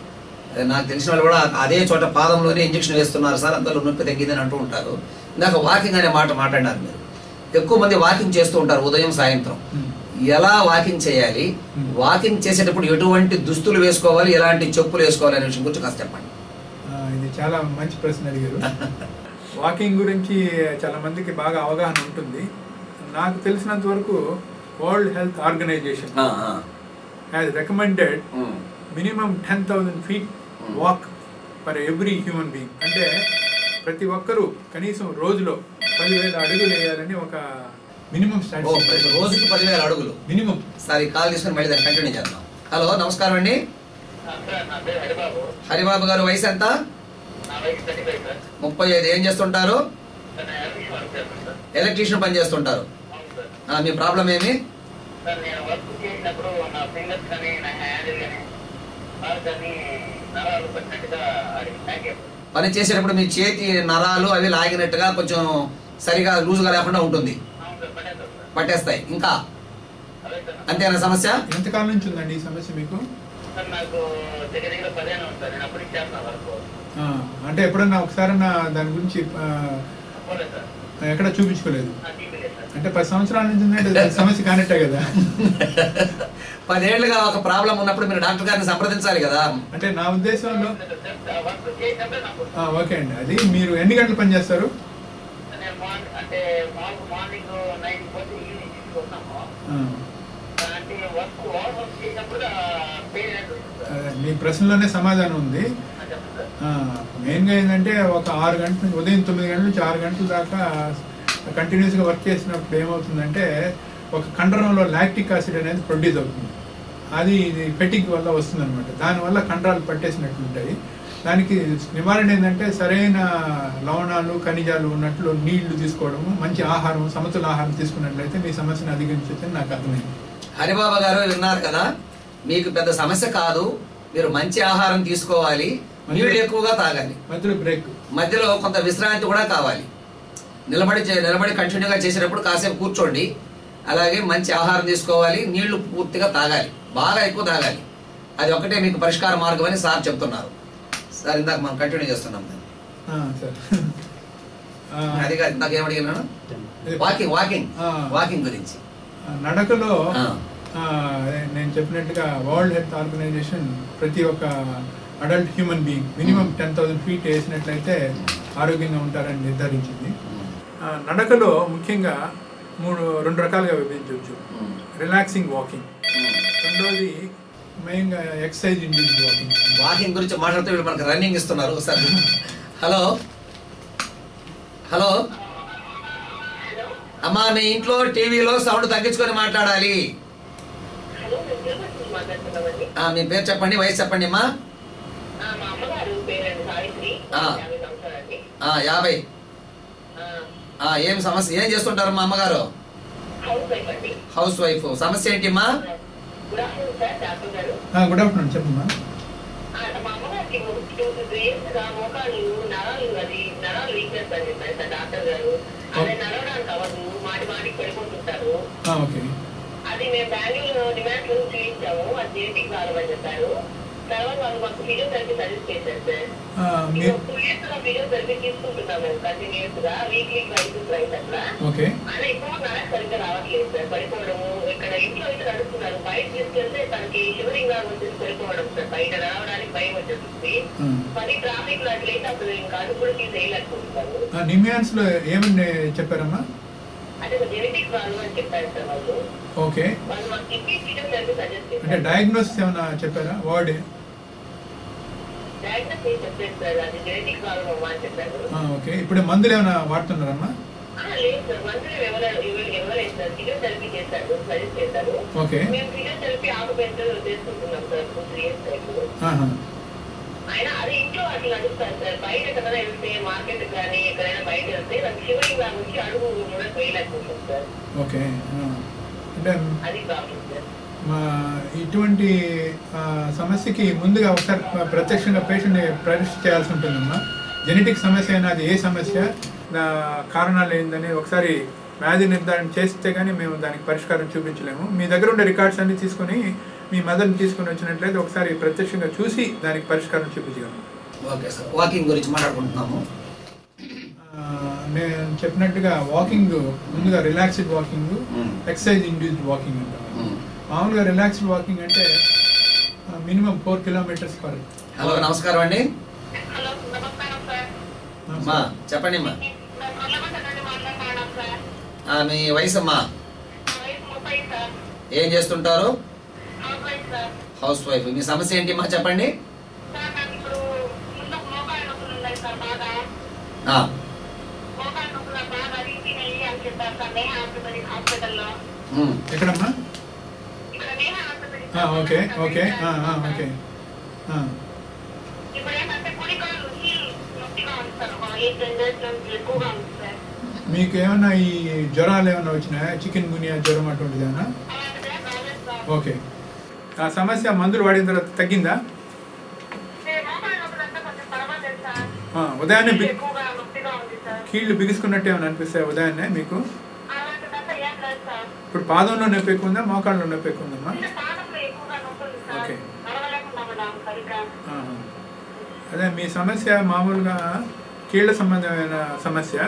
నాకు తెలిసిన వాళ్ళు కూడా అదే చోట పాదంలోనే ఇంజెక్షన్ వేస్తున్నారు సార్, అంతలో నొప్పి తగ్గిందని అంటూ ఉంటారు. ఇందాక వాకింగ్ అనే మాట మాట్లాడినారు మీరు. ఎక్కువ మంది వాకింగ్ చేస్తూ ఉంటారు ఉదయం సాయంత్రం. ఎలా వాకింగ్ చేయాలి, వాకింగ్ చేసేటప్పుడు ఎటువంటి దుస్తులు వేసుకోవాలి, ఎలాంటి చెప్పులు వేసుకోవాలి అనే విషయం గురించి కాస్త చెప్పండి. ఇది చాలా మంచి ప్రశ్న అడిగారు. వాకింగ్ గురించి చాలా మందికి బాగా అవగాహన ఉంటుంది. నాకు తెలిసినంత వరకు World Health Organization has recommended minimum 10,000 feet walk for every human being. అంటే ప్రతి ఒక్కరూ కనీసం రోజులో 10,000 అడుగులు వేయాలని ఒక మినిమం స్టాండర్డ్. రోజుకి 10,000 అడుగులు మినిమం. సరే, కాల్ తీసుకొని మళ్ళీ దాన్ని కంటిన్యూ చేద్దాం. హలో, నమస్కారం అండి. హరిబాబు గారు, వయసు ఎంత? 35. ఏం చేస్తుంటారు? ఎలక్ట్రీషియన్ పని చేస్తుంటారు. మీ ప్రాబ్లం ఏమి? పని చేసేటప్పుడు మీ చేతి నరాలు అవి లాగినట్టుగా కొంచెం సరిగా లూజుగా లేకుండా ఉంటుంది, పట్టేస్తాయి. ఇంకా అంతేనా సమస్య? ఎంతకాలం నుంచి ఉందండి ఈ సమస్య మీకు? అంటే ఎప్పుడన్నా ఒకసారి దాని గురించి ఎక్కడ చూపించుకోలేదు? అంటే 10 సంవత్సరాల నుంచి ఉందంటే సమస్య కానట్టే కదా. 10 ఏళ్లుగా ఒక ప్రాబ్లం ఉన్నప్పుడు మీరు డాక్టర్ గారిని సంప్రదించాలి కదా. అంటే నా ఉద్దేశంలో ఓకే అండి. అది మీరు ఎన్ని గంటలు పని చేస్తారు? మీ ప్రశ్నలోనే సమాధానం ఉంది. మెయిన్గా ఏంటంటే ఒక 6 గంటల నుంచి ఉదయం 9 గంటల నుంచి 6 గంటల దాకా కంటిన్యూస్గా వర్క్ చేసినప్పుడు ఏమవుతుందంటే ఒక కండరంలో లాక్టిక్ యాసిడ్ అనేది ప్రొడ్యూస్ అవుతుంది. అది ఫెటిగ్ వల్ల వస్తుంది అనమాట. దానివల్ల కండరాలు పట్టేసినట్లు ఉంటాయి. దానికి నివారణ ఏంటంటే సరైన లవణాలు ఖనిజాలు ఉన్నట్లు నీళ్లు తీసుకోవడము, మంచి ఆహారం, సమతుల ఆహారం తీసుకున్నట్లయితే మీ సమస్యను అధిగమించవచ్చని నాకు అర్థమైంది. హరిబాబా గారు విన్నారు కదా, మీకు పెద్ద సమస్య కాదు. మీరు మంచి ఆహారం తీసుకోవాలి, నీళ్లు ఎక్కువగా తాగాలి, మధ్యలో కొంత విశ్రాంతి కూడా కావాలి. నిలబడి కంటిన్యూగా చేసేటప్పుడు కాసేపు కూర్చోండి. అలాగే మంచి ఆహారం తీసుకోవాలి, నీళ్లు పూర్తిగా తాగాలి, బాగా ఎక్కువ తాగాలి. అది ఒకటే మీకు పరిష్కార మార్గం అని సార్ చెప్తున్నారు. సార్ ఇందాక మనం కంటిన్యూ చేస్తున్నాం. అది కాదు, ఇందాక ఏమడిగినాను, వాకింగ్ గురించి. నడకలో నేను చెప్పినట్టుగా వరల్డ్ హెల్త్ ఆర్గనైజేషన్ ప్రతి ఒక్క adult human being minimum 10,000 feet వేసినట్లయితే ఆరోగ్యంగా ఉంటారని నిర్ధారించింది. నడకలో ముఖ్యంగా 2 రకాలుగా విభజించవచ్చు. రిలాక్సింగ్ వాకింగ్, రెండోది మెయిన్గా ఎక్సర్సైజ్ ఇండ్యూస్డ్ వాకింగ్. వాకింగ్ గురించి మాట్లాడుతూ వీళ్ళు మనకు రన్నింగ్ ఇస్తున్నారు. సార్ హలో హలో అమ్మా, మీ ఇంట్లో టీవీలో సౌండ్ తగ్గించుకొని మాట్లాడాలి. మీ పేరు చెప్పండి, వయసు చెప్పండి అమ్మా. 50. ఏం సమస్య, ఏం చేస్తుంటారు మా అమ్మగారు? House wife. సమస్య ఏంటి అమ్మా? గుడ్ ఆఫ్టర్నూన్ సార్, డాక్టర్ గారు. గుడ్ ఆఫ్టర్నూన్, చెప్పమ్మా. మా అమ్మగారికి 2 days గా మోకాళ్ళు నరాలు వీక్నెస్ అని చెప్పారు సార్ డాక్టర్ గారు. అదే నడవడానికి అవ్వదు, మాటికి పడిపోతుంటారు. ఓకే. అది మేము బెంగళూరు డిమాండ్ లో చూపించాము, అది జెనెటిక్ ప్రాబ్లం అని చెప్పారు. తర్వాత వాళ్ళు మాకు ఫిజియోథెరపీ సజెస్ట్ చేశారు సార్. 2 years గా ఫిజియోథెరపీ తీసుకుంటున్నాం మేము కంటిన్యూస్ గా, వీక్లీ 2 అట్లా. అలా ఇప్పుడు నాకు సరిగ్గా రావట్లేదు సార్, పడిపోవడము. ఇక్కడ ఇంట్లో అయితే నడుస్తున్నారు, బయట తీసుకెళ్తే తనకి షివరింగ్ లాగా వచ్చేసి పడిపోవడం సార్, బయట రావడానికి భయం వచ్చేస్తుంది. మరి ట్రాఫిక్ లో అట్లయితే అప్పుడు ఇంకా అడుగు కూడా తీసేయలేకపోతున్నారు. నిమ్యాన్స్ లో ఏమని చెప్పారమ్మా? అంటే జెనెటిక్ ప్రాబ్లం అని చెప్పారు సార్ వాళ్ళు. ఓకే. వాళ్ళు మాకు చెప్పి ఫిజియోథెరపీ సజెస్ట్ చేశారు. అంటే డయాగ్నోసిస్ ఏమైనా చెప్పారా? Ward okay. ఇప్పుడు మందులు ఏమైనా వాడుతున్నారమ్మా? లేదు సార్, మందులు ఇవ్వలేదు సార్, ఫిజియోథెరపీ చేశారు, సజెస్ట్ చేశారు. ఓకే. మేము ఫిజియోథెరపీ ఆకుపెంటూ చేసుకుంటున్నాం సార్ 2-3 years అయిపోయి. అయినా అది ఇంట్లో అట్లా నడుస్తారు సార్, బయట ఎక్కడైనా వెళ్తే మార్కెట్ కానీ ఎక్కడైనా బయట వెళ్తే నాకు షివరింగ్ లాగా వచ్చి అడుగు కూడా వేయలేకపోతుంది సార్. ఓకే. అంటే అది ప్రాబ్లం సార్. ఇటువంటి సమస్యకి ముందుగా ఒకసారి ప్రత్యక్షంగా పేషెంట్ని పరీక్ష చేయాల్సి ఉంటుందమ్మా. జెనెటిక్ సమస్య అయినా అది ఏ సమస్య, కారణాలు ఏందని ఒకసారి వ్యాధి నిర్ధారణ చేస్తే కానీ మేము దానికి పరిష్కారం చూపించలేము. మీ దగ్గర ఉండే రికార్డ్స్ అన్ని తీసుకొని మీ మదర్ని తీసుకుని వచ్చినట్లయితే ఒకసారి ప్రత్యక్షంగా చూసి దానికి పరిష్కారం చూపించగలము. ఓకే సార్, వాకింగ్ గురించి మాట్లాడుకుంటున్నాము. నేను చెప్పినట్టుగా వాకింగ్ ముందుగా relaxed walking, exercise induced walking అంటారు. మామూలుగా రిలాక్స్డ్ వాకింగ్ అంటే మినిమం 4 kilometers per. హలో, నమస్కారం అండి. హలో, నమస్కారం సార్. అమ్మా చెప్పండి అమ్మా. మీ వయసు అమ్మా? ఏం చేస్తుంటారు? House wife. మీ సమస్య ఏంటి అమ్మా చెప్పండి. ఎక్కడమ్మా? Okay okay okay. మీకు ఏమన్నా ఈ జ్వరాలు ఏమైనా వచ్చినాయా? చికెన్ గునియా జ్వరం అటువంటిది ఏమన్నా? ఓకే. ఆ సమస్య మందులు వాడిన తర్వాత తగ్గిందా? ఉదయాన్నే కీళ్ళు బిగుసుకున్నట్టు ఏమైనా అనిపిస్తాయి ఉదయాన్నే మీకు? ఇప్పుడు పాదంలో నొప్పి ఎక్కువ ఉందా, మోకాళ్ళలో నొప్పి ఎక్కువ ఉందమ్మా? ఓకే. అదే మీ సమస్య మామూలుగా కీళ్ళ సంబంధమైన సమస్య.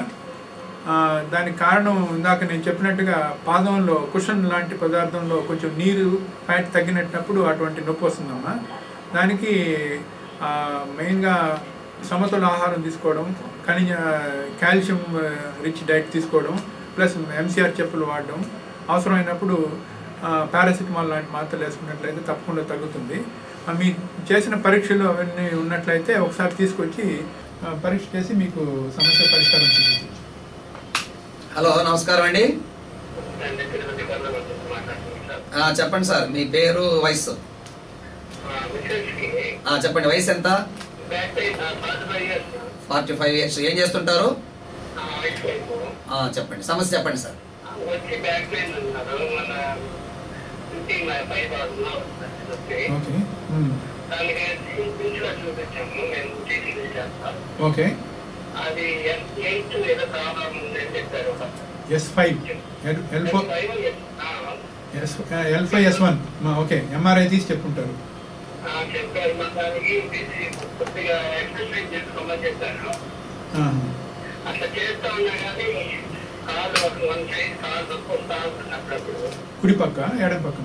దానికి కారణం ఇందాక నేను చెప్పినట్టుగా పాదంలో కుషన్ లాంటి పదార్థంలో కొంచెం నీరు ఫ్యాట్ తగ్గినప్పుడు అటువంటి నొప్పి వస్తుందమ్మా. దానికి మెయిన్గా సమతుల ఆహారం తీసుకోవడం, కాల్షియం రిచ్ డైట్ తీసుకోవడం, ప్లస్ ఎంసీఆర్ చెప్పులు వాడడం, అవసరమైనప్పుడు పారాసిటమాల్ లాంటి మాత్రలు వేసుకున్నట్లయితే తప్పకుండా తగ్గుతుంది. మీ చేసిన పరీక్షలు అవన్నీ ఉన్నట్లయితే ఒకసారి తీసుకొచ్చి పరీక్ష చేసి మీకు సమస్య పరిష్కారం చూపించవచ్చు. హలో, నమస్కారం అండి. చెప్పండి సార్, మీ పేరు, వయసు చెప్పండి. వయసు ఎంత? 45 years. ఏం చేస్తుంటారు? చెప్పండి, సమస్య చెప్పండి sir. Okay. S5 L5S1. Okay. MRI తీసి చెప్పుంటారు. కుడి పక్క, ఎడం పక్క?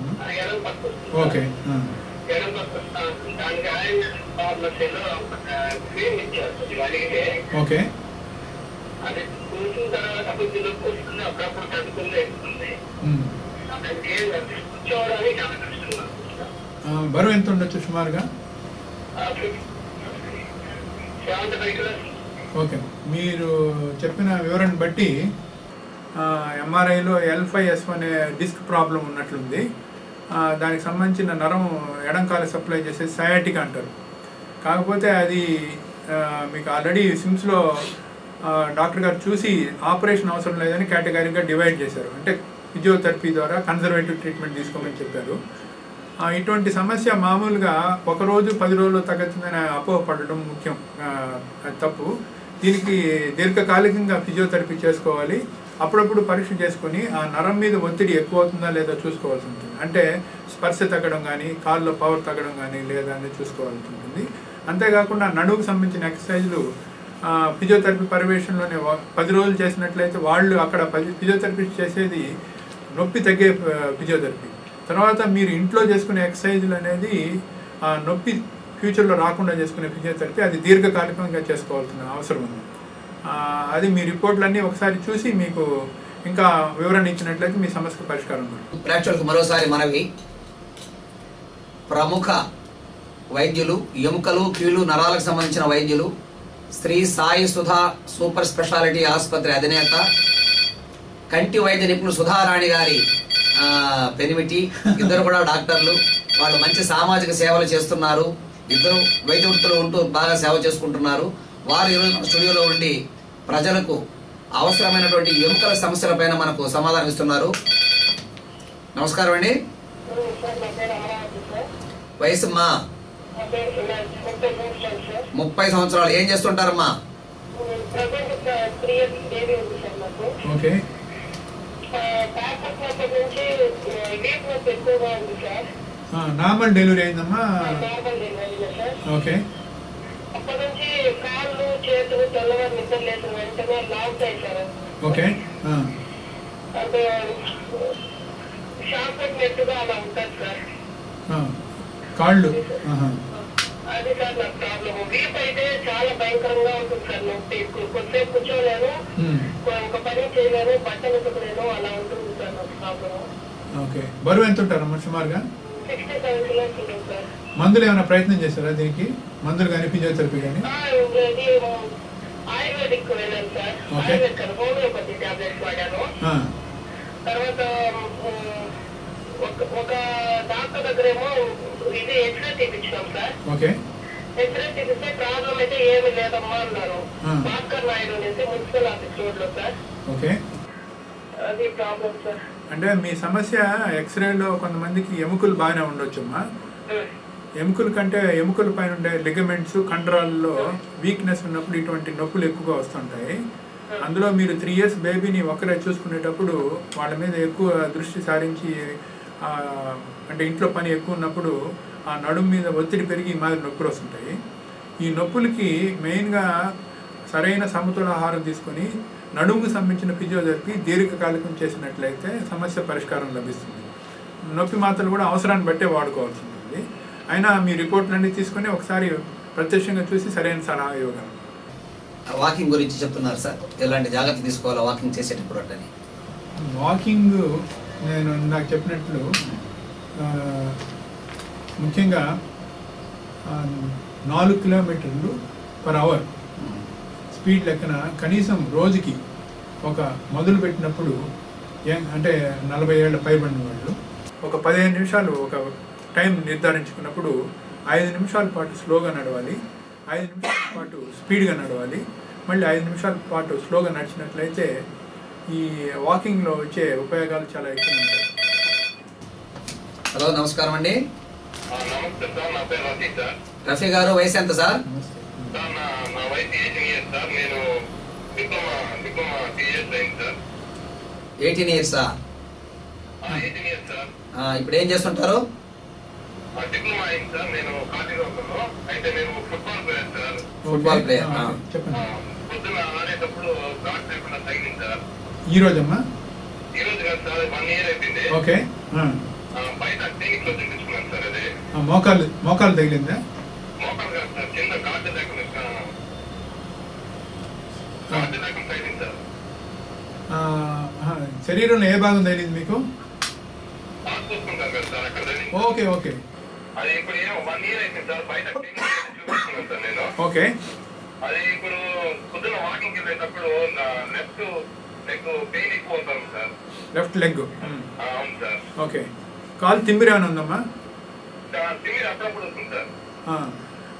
ఓకే. ఓకే. బరువు ఎంత ఉండొచ్చు సుమారుగా? ఓకే. మీరు చెప్పిన వివరణ బట్టి ఎంఆర్ఐలో L5S1 డిస్క్ ప్రాబ్లం ఉన్నట్లుంది. దానికి సంబంధించిన నరం ఎడంకాల సప్లై చేసే సయాటిక్ అంటారు. కాకపోతే అది మీకు ఆల్రెడీ సిమ్స్లో డాక్టర్ గారు చూసి ఆపరేషన్ అవసరం లేదని కేటగిరీగా డివైడ్ చేశారు. అంటే ఫిజియోథెరపీ ద్వారా కన్జర్వేటివ్ ట్రీట్మెంట్ తీసుకోమని చెప్పారు. ఇటువంటి సమస్య మామూలుగా ఒకరోజు 10 రోజులు తగ్గుతుందని అపోహపడడం ముఖ్యం, అది తప్పు. దీనికి దీర్ఘకాలికంగా ఫిజియోథెరపీ చేసుకోవాలి. అప్పుడప్పుడు పరీక్ష చేసుకుని ఆ నరం మీద ఒత్తిడి ఎక్కువ అవుతుందా లేదా చూసుకోవాల్సి ఉంటుంది. అంటే స్పర్శ తగ్గడం కానీ, కాళ్ళలో పవర్ తగ్గడం కానీ లేదా అనేది చూసుకోవాల్సి ఉంటుంది. అంతేకాకుండా నడువుకు సంబంధించిన ఎక్సర్సైజులు ఫిజియోథెరపీ పర్యవేక్షణలోనే 10 రోజులు చేసినట్లయితే వాళ్ళు అక్కడ ఫిజియోథెరపీ చేసేది నొప్పి తగ్గే ఫిజియోథెరపీ. తర్వాత మీరు ఇంట్లో చేసుకునే ఎక్సర్సైజులు అనేది నొప్పి ఫ్యూచర్లో రాకుండా చేసుకునే ఫిజియోథెరపీ, అది దీర్ఘకాలికంగా చేసుకోవాల్సిన అవసరం ఉంది. అది మీ రిపోర్ట్లన్నీ ఒకసారి చూసి మీకు ఇంకా వివరణ ఇచ్చినట్లయితే మీ సమస్యకు పరిష్కారం ఉంటుంది. ప్రేక్షకులకు మరోసారి మనవి, ప్రముఖ వైద్యులు, ఎముకలు కీళ్ళు నరాలకు సంబంధించిన వైద్యులు, శ్రీ సాయి సుధా సూపర్ స్పెషాలిటీ ఆసుపత్రి అధినేత, కంటి వైద్య నిపుణులు సుధారాణి గారి పెనిమిటి, ఇద్దరు కూడా డాక్టర్లు. వాళ్ళు మంచి సామాజిక సేవలు చేస్తున్నారు. ఇద్దరు వైద్య వృత్తులు ఉంటూ బాగా సేవ చేసుకుంటున్నారు. వారు ఈరోజు స్టూడియోలో ఉండి ప్రజలకు అవసరమైనటువంటి ఎముకల సమస్యలపైన మనకు సమాధానం ఇస్తున్నారు. నమస్కారం అండి. వయసు అమ్మా 30 సంవత్సరాలు. ఏం చేస్తుంటారమ్మా? ఓకే. నార్మల్ డెలివరీ అయిందమ్మా? ఓకే. అప్పటి నుంచి కాళ్ళు చేతులు తెల్లవారు నిద్ర లేచిన వెంటనే లాగుతాయి సార్. ఓకే. అంటే షాక్ పెట్టినట్టుగా అలా ఉంటుంది సార్ కాళ్ళు. అది సార్ నాకు ప్రాబ్లమ్. వీప్ అయితే చాలా భయంకరంగా ఉంటుంది సార్. నొప్పి కొద్దిసేపు కూర్చోలేను, ఒక పని చేయలేను, బట్టలు ఉతకలేను, అలా ఉంటుంది సార్ నాకు ప్రాబ్లమ్. ఓకే. బరువు ఎంత ఉంటారమ్మా సుమారుగా? 67 కిలోస్ ఉంటుంది సార్. మందులు ఏమైనా ప్రయత్నం చేస్తారా దీనికి? మందులు కానీ ఫిజియోథెరపీ కానీ? ఆయుర్వేదిక్ వెళ్ళాను సార్. ఆయుర్వేదిక్ హోమియోపతి టాబ్లెట్స్ వాడాను. తర్వాత ఒక డాక్టర్ దగ్గర ఏమో ఇది ఎక్స్రే తీపించాం సార్. ఓకే. ఎక్స్రే తీపిస్తే ప్రాబ్లం అయితే ఏమి లేదమ్మా అన్నారు. భాస్కర్ నాయుడు అనేసి మున్సిపల్ ఆఫీస్ రోడ్ లో సార్. ఓకే. అది ప్రాబ్లం సార్. అంటే మీ సమస్య ఎక్స్రేలో కొంతమందికి ఎముకలు బాగానే ఉండొచ్చమ్మా. ఎముకల కంటే ఎముకల పైన ఉండే లిగమెంట్స్, కండరాల్లో వీక్నెస్ ఉన్నప్పుడు ఇటువంటి నొప్పులు ఎక్కువగా వస్తుంటాయి. అందులో మీరు 3 years బేబీని ఒకరే చూసుకునేటప్పుడు వాళ్ళ మీద ఎక్కువ దృష్టి సారించి, అంటే ఇంట్లో పని ఎక్కువ ఉన్నప్పుడు ఆ నడుము మీద ఒత్తిడి పెరిగి మాదిరి నొప్పులు వస్తుంటాయి. ఈ నొప్పులకి మెయిన్గా సరైన సమతుల ఆహారం తీసుకొని నడుముకు సంబంధించిన ఫిజియోథెరపీ దీర్ఘకాలికం చేసినట్లయితే సమస్య పరిష్కారం లభిస్తుంది. నొప్పి మాత్రలు కూడా అవసరాన్ని బట్టే వాడుకోవాల్సి ఉంటుంది. అయినా మీ రిపోర్ట్లన్నీ తీసుకొని ఒకసారి ప్రత్యక్షంగా చూసి సరైన సలహా ఇవ్వగలం. వాకింగ్ గురించి చెప్తున్నారు సార్, ఎలాంటి జాగ్రత్త తీసుకోవాలో వాకింగ్ చేసేటప్పుడు అంటే? వాకింగ్ నేను నాకు చెప్పినట్లు ముఖ్యంగా 4 kilometers per hour స్పీడ్ లెక్కన కనీసం రోజుకి ఒక మొదలు పెట్టినప్పుడు అంటే 40 ఏళ్ల పైబడిన వాళ్ళు ఒక 15 నిమిషాలు ఒక టైం నిర్ధారించుకున్నప్పుడు 5 నిమిషాల పాటు స్లోగా నడవాలి, 5 నిమిషాల పాటు స్పీడ్గా నడవాలి, మళ్ళీ 5 నిమిషాల పాటు స్లోగా నడిచినట్లయితే ఈ వాకింగ్లో వచ్చే ఉపయోగాలు చాలా ఎక్కువ ఉంటాయి. హలో, నమస్కారం అండి. నమస్తే సార్, నా పేరు రఫీ సార్. రఫీ గారు, వయసు ఎంత సార్? సార్ నా వయసు 18 years సార్. నేను డిప్లొమా 3 years అయింది సార్. 18 years 18 years sir. ఇప్పుడు ఏం చేస్తుంటారు? డిప్లొమా అయింది సార్. నేను కాశీలోకంలో అయితే నేను football player sir. Football player. పొద్దున ఆడేటప్పుడు ఘాట్ లేకుండా తగిలింది సార్. ఈ రోజమ్మా? ఈ రోజు కాదు సార్, 1 year అయిపోయింది. ఓకే. బయట క్లినిక్ లో చూపించుకున్నాను సార్. అదే మోకాలు తగిలిందా? మోకాలు కాదు సార్, కింద ఘాట్ లేకుండా తగిలింది సార్. శరీరంలో ఏ భాగం తగిలింది మీకు? చూసుకుంటారు కదా సార్ అక్కడ. Okay okay. అది ఇప్పుడు 1 year అయిపోయింది సార్. బయట క్లినిక్ చూపించుకున్నాను సార్ నేను. ఓకే. అది ఇప్పుడు పొద్దున వాకింగ్ వెళ్ళేటప్పుడు లెఫ్ట్ లెగ్ పెయిన్ ఎక్కువ అవుతాను సార్. Left leg? అవును సార్. ఓకే. కాలు తిమ్మిరి ఏమైనా ఉందమ్మా? తిమ్మిరి అప్పుడప్పుడు వస్తుంది సార్.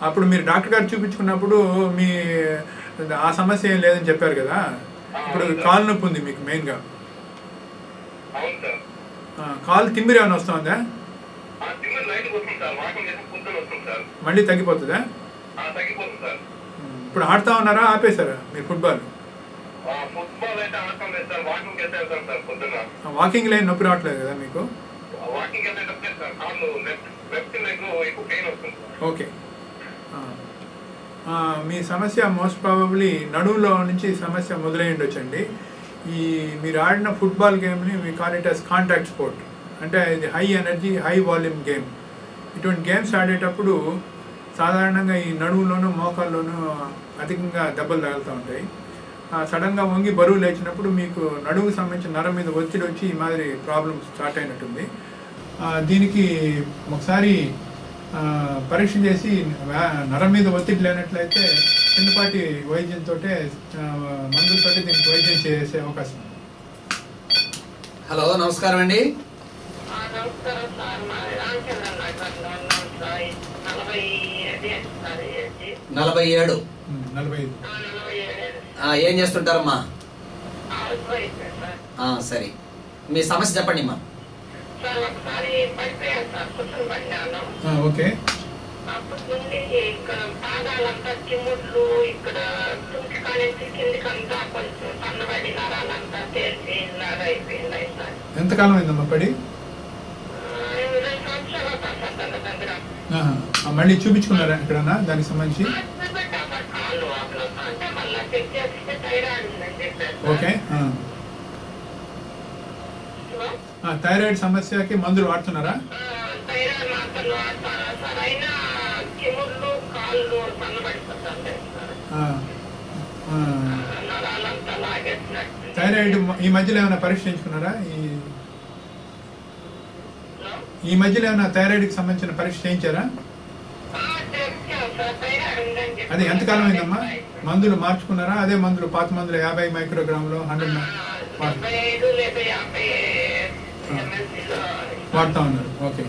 అప్పుడు మీరు డాక్టర్ గారు చూపించుకున్నప్పుడు మీ ఆ సమస్య ఏం లేదని చెప్పారు కదా, ఇప్పుడు కాలు నొప్పి ఉంది మీకు మెయిన్గా. అవును సార్. కాలు తిమ్మిరి ఏమైనా వస్తుందా? మళ్ళీ తగ్గిపోతుందా? ఇప్పుడు ఆడుతా ఉన్నారా, ఆపేశారా మీరు ఫుట్బాల్? వాకింగ్ లైన్ నొప్పి రావట్లేదు కదా మీకు? ఓకే. మీ సమస్య మోస్ట్ ప్రాబబ్లీ నడువులో నుంచి సమస్య మొదలై ఉండొచ్చండి. ఈ మీరు ఆడిన ఫుట్బాల్ గేమ్ని మీ call it as contact sport, అంటే ఇది high energy high volume game. ఇటువంటి గేమ్స్ ఆడేటప్పుడు సాధారణంగా ఈ నడువులోనూ మోకాల్లోనూ అధికంగా దెబ్బలు తగులుతూ ఉంటాయి. సడన్గా వంగి బరువు లేచినప్పుడు మీకు నడువుకు సంబంధించిన నరం మీద ఒత్తిడి వచ్చి ఈ మాదిరి ప్రాబ్లమ్ స్టార్ట్ అయినట్టుంది. దీనికి ఒకసారి పరీక్ష చేసి నరం మీద ఒత్తిడి లేనట్లయితే చిన్నపాటి వైద్యంతో మందులతో దీనికి వైద్యం చేసే అవకాశం. హలో, నమస్కారం అండి. 47. ఏం చేస్తుంటారమ్మా? సరే, మీ సమస్య చెప్పండి అమ్మా. ఓకే. అప్పటి నుండి ఇక్కడ పాదాలంతా చిముడ్లు, ఇక్కడ తుంకి కాలేసి కిందికంతా కొంచెం సన్నబడి నరాలంతా తేల్చి లాగా అయిపోయింది. ఎంతకాలం అయిందమ్మా పడి? 2 సంవత్సరాలు దగ్గర. మళ్ళీ చూపించుకున్నారా ఎక్కడన్నా దానికి సంబంధించి? ఓకే. థైరాయిడ్ సమస్యకి మందులు వాడుతున్నారా? థైరాయిడ్ ఈ మధ్యలో ఏమైనా పరీక్ష చేయించుకున్నారా? ఈ మధ్యలో ఏమైనా థైరాయిడ్కి సంబంధించిన పరీక్ష చేయించారా? అది ఎంతకాలం అయిందమ్మా? మందులు మార్చుకున్నారా? అదే మందులు, పాత మందులు 50 మైక్రోగ్రాములు 100 వాడుతూ ఉన్నారు. ఓకే.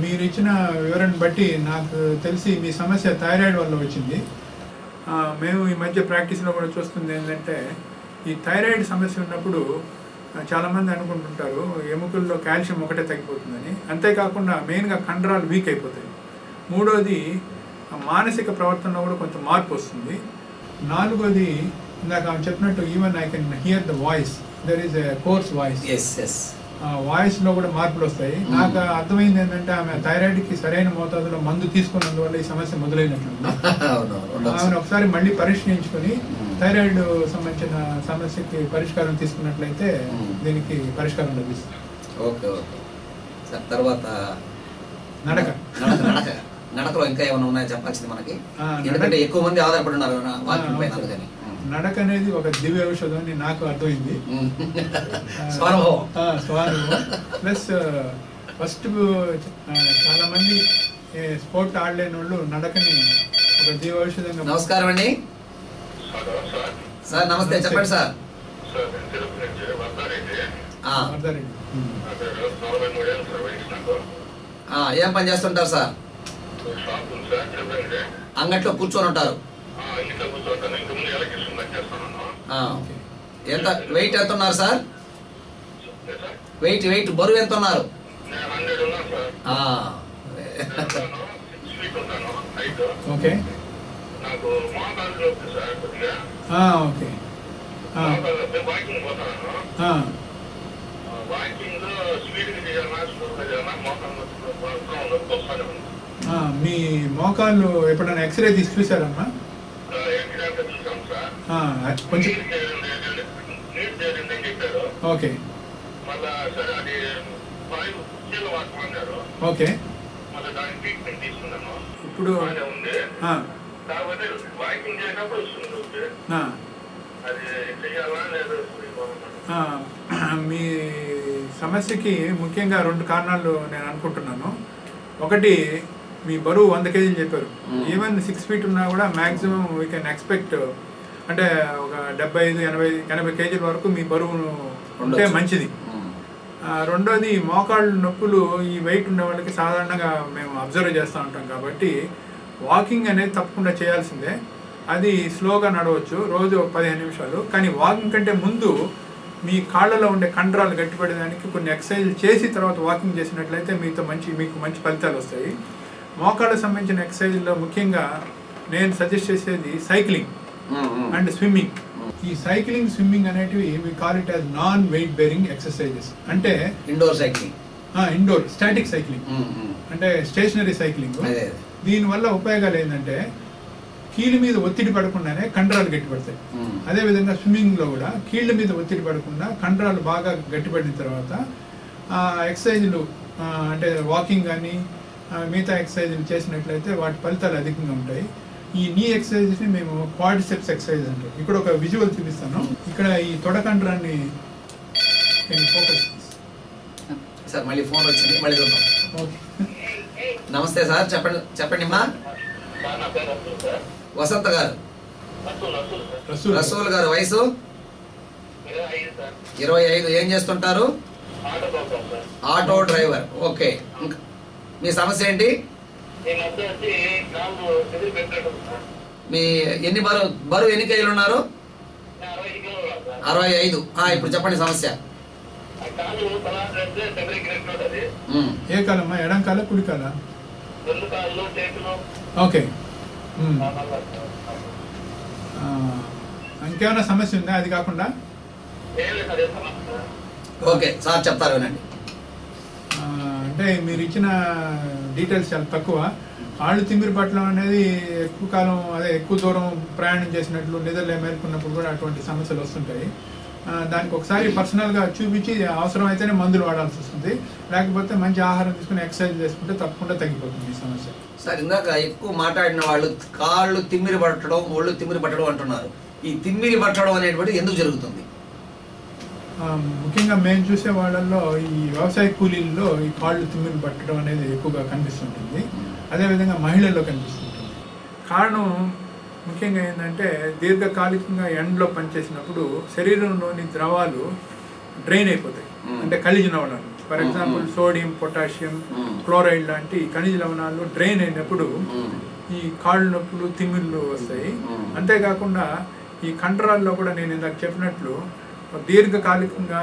మీరు ఇచ్చిన వివరణ బట్టి నాకు తెలిసి మీ సమస్య థైరాయిడ్ వల్ల వచ్చింది. మేము ఈ మధ్య ప్రాక్టీస్లో కూడా చూస్తుంది ఏంటంటే, ఈ థైరాయిడ్ సమస్య ఉన్నప్పుడు చాలామంది అనుకుంటుంటారు ఎముకల్లో కాల్షియం ఒకటే తగ్గిపోతుందని. అంతేకాకుండా మెయిన్గా కండరాలు వీక్ అయిపోతాయి. మూడోది మానసిక ప్రవర్తనలో కూడా కొంచెం మార్పు వస్తుంది. నాలుగోది ఇందాక ఆమె చెప్పినట్టు even I can hear the voice, there is a coarse voice. వాయిస్లో కూడా మార్పులు వస్తాయి. నాకు అర్థమైంది ఏంటంటే ఆమె థైరాయిడ్కి సరైన మోతాదులో మందు తీసుకున్నందువల్ల ఈ సమస్య మొదలైనట్లుంది. ఆమెను ఒకసారి మళ్ళీ పరీక్షించుకొని థైరాయిడ్ సంబంధించిన సమస్యకి పరిష్కారం తీసుకున్నట్లయితే దీనికి పరిష్కారం లభిస్తుంది. ఓకే. తర్వాత నడకలో ఇంకా ఏమైనా ఉన్నాయో చెప్పాల్సింది మనకి, ఎందుకంటే ఎక్కువ మంది ఆధారపడి ఉన్నారు వాకింగ్ పైన. అందుకని నడక అనేది ఒక దివ్య ఔషధం అని నాకు అర్థమైంది. ప్లస్ ఫస్ట్ చాలా మంది స్పోర్ట్ ఆడలేని వాళ్ళు నడకని ఒక దివ్య ఔషధంగా. నమస్కారం అండి సార్. నమస్తే, చెప్పండి సార్. ఏం పని చేస్తుంటారు సార్? అంగట్లో కూర్చొని ఉంటారు. ఎంత వెయిట్ ఎంత ఉన్నారు సార్? వెయిట్ బరువు ఎంత ఉన్నారు? ఓకే. మీ మోకాళ్ళు ఎప్పుడైనా ఎక్స్రే తీసి చూసారమ్మా? కొంచెం. ఓకే. ఓకే. ఇప్పుడు మీ సమస్యకి ముఖ్యంగా 2 కారణాలు నేను అనుకుంటున్నాను. ఒకటి, మీ బరువు 100 కేజీలు చెప్పారు. ఈవెన్ 6 feet ఉన్నా కూడా మ్యాక్సిమం వీ కెన్ ఎక్స్పెక్ట్ అంటే ఒక 75-80 కేజీల వరకు మీ బరువు ఉంటే మంచిది. రెండోది, మోకాళ్ళు నొప్పులు ఈ వెయిట్ ఉన్న వాళ్ళకి సాధారణంగా మేము అబ్జర్వ్ చేస్తూ ఉంటాం కాబట్టి వాకింగ్ అనేది తప్పకుండా చేయాల్సిందే. అది స్లోగా నడవచ్చు, రోజు 15 నిమిషాలు. కానీ వాకింగ్ కంటే ముందు మీ కాళ్ళలో ఉండే కండరాలు గట్టిపడేదానికి కొన్ని ఎక్సర్సైజ్ చేసి తర్వాత వాకింగ్ చేసినట్లయితే మీకు మంచి ఫలితాలు వస్తాయి. మోకాళ్ళకు సంబంధించిన ఎక్సర్సైజ్లో ముఖ్యంగా నేను సజెస్ట్ చేసేది సైక్లింగ్ అండ్ స్విమ్మింగ్. ఈ సైక్లింగ్, స్విమ్మింగ్ అనేటివి we call it as non weight bearing exercises. అంటే indoor cycling, indoor static cycling అంటే స్టేషనరీ సైక్లింగ్. దీనివల్ల ఉపయోగాలు ఏంటంటే కీళ్ళ మీద ఒత్తిడి పడకుండానే కండరాలు గట్టిపడతాయి. అదేవిధంగా స్విమ్మింగ్లో కూడా కీళ్ళ మీద ఒత్తిడి పడకుండా కండరాలు బాగా గట్టిపడిన తర్వాత ఆ ఎక్సర్సైజులు అంటే వాకింగ్ కానీ మిగతా ఎక్సర్సైజులు చేసినట్లయితే వాటి ఫలితాలు అధికంగా ఉంటాయి. ఈ నీ ఎక్సర్సైజ్ని మేము క్వాడ్రిసెప్స్ ఎక్సర్సైజ్ అంటాం. ఇక్కడ ఒక విజువల్ చూపిస్తాను. ఇక్కడ ఈ తొడ కండరాన్ని ఫోకస్ సార్. మళ్ళీ ఫోన్ వచ్చింది, మళ్ళీ చూద్దాం. నమస్తే సార్, చెప్పండి అమ్మా. వసంత గారు, రసూల్ గారు, వయసు 25. ఏం చేస్తుంటారు? Auto driver. ఓకే, మీ సమస్య ఏంటి? మీ బరువు ఎన్ని కేజీలు ఉన్నారు? 65. ఇప్పుడు చెప్పండి సమస్య. ఏ కాలమ్మా? ఎడం కాల, కుడి కాల? ఓకే. ఇంకేమైనా సమస్య ఉందా అది కాకుండా? ఓకే సార్ చెప్తారు, వినండి. అంటే మీరు ఇచ్చిన డీటెయిల్స్ చాలా తక్కువ. కాళ్ళు తిమ్మిరి పట్టడం అనేది ఎక్కువ కాలం, ఎక్కువ దూరం ప్రయాణం చేసినట్లు, నిద్రలో మేల్కొన్నప్పుడు కూడా అటువంటి సమస్యలు వస్తుంటాయి. దానికి ఒకసారి పర్సనల్గా చూపించి అవసరం అయితేనే మందులు వాడాల్సి వస్తుంది. లేకపోతే మంచి ఆహారం తీసుకుని ఎక్సర్సైజ్ చేసుకుంటే తప్పకుండా తగ్గిపోతుంది ఈ సమస్య. సార్, ఇందాక ఎక్కువ మాట్లాడిన వాళ్ళు కాళ్ళు తిమ్మిరి పట్టడం, ఒళ్ళు తిమ్మిరి పట్టడం అంటున్నారు. ఈ తిమ్మిరి పట్టడం అనేటువంటి ఎందుకు జరుగుతుంది? ముఖ్యంగా మేము చూసే వాళ్ళల్లో ఈ వ్యవసాయ కూలీల్లో ఈ కాళ్ళు తిమ్మిరి పట్టడం అనేది ఎక్కువగా కనిపిస్తుంటుంది. అదేవిధంగా మహిళల్లో కనిపిస్తుంటుంది. కారణం ముఖ్యంగా ఏంటంటే దీర్ఘకాలికంగా ఎండలో పనిచేసినప్పుడు శరీరంలోని ద్రవాలు డ్రైన్ అయిపోతాయి. అంటే ఖనిజ లవణాలు, for example sodium, potassium, chloride లాంటి ఖనిజ లవణాలు డ్రైన్ అయినప్పుడు ఈ కాళ్ళు నొప్పులు, తిమ్మిళ్ళు వస్తాయి. అంతేకాకుండా ఈ కండరాల్లో కూడా నేను ఇందాక చెప్పినట్లు దీర్ఘకాలికంగా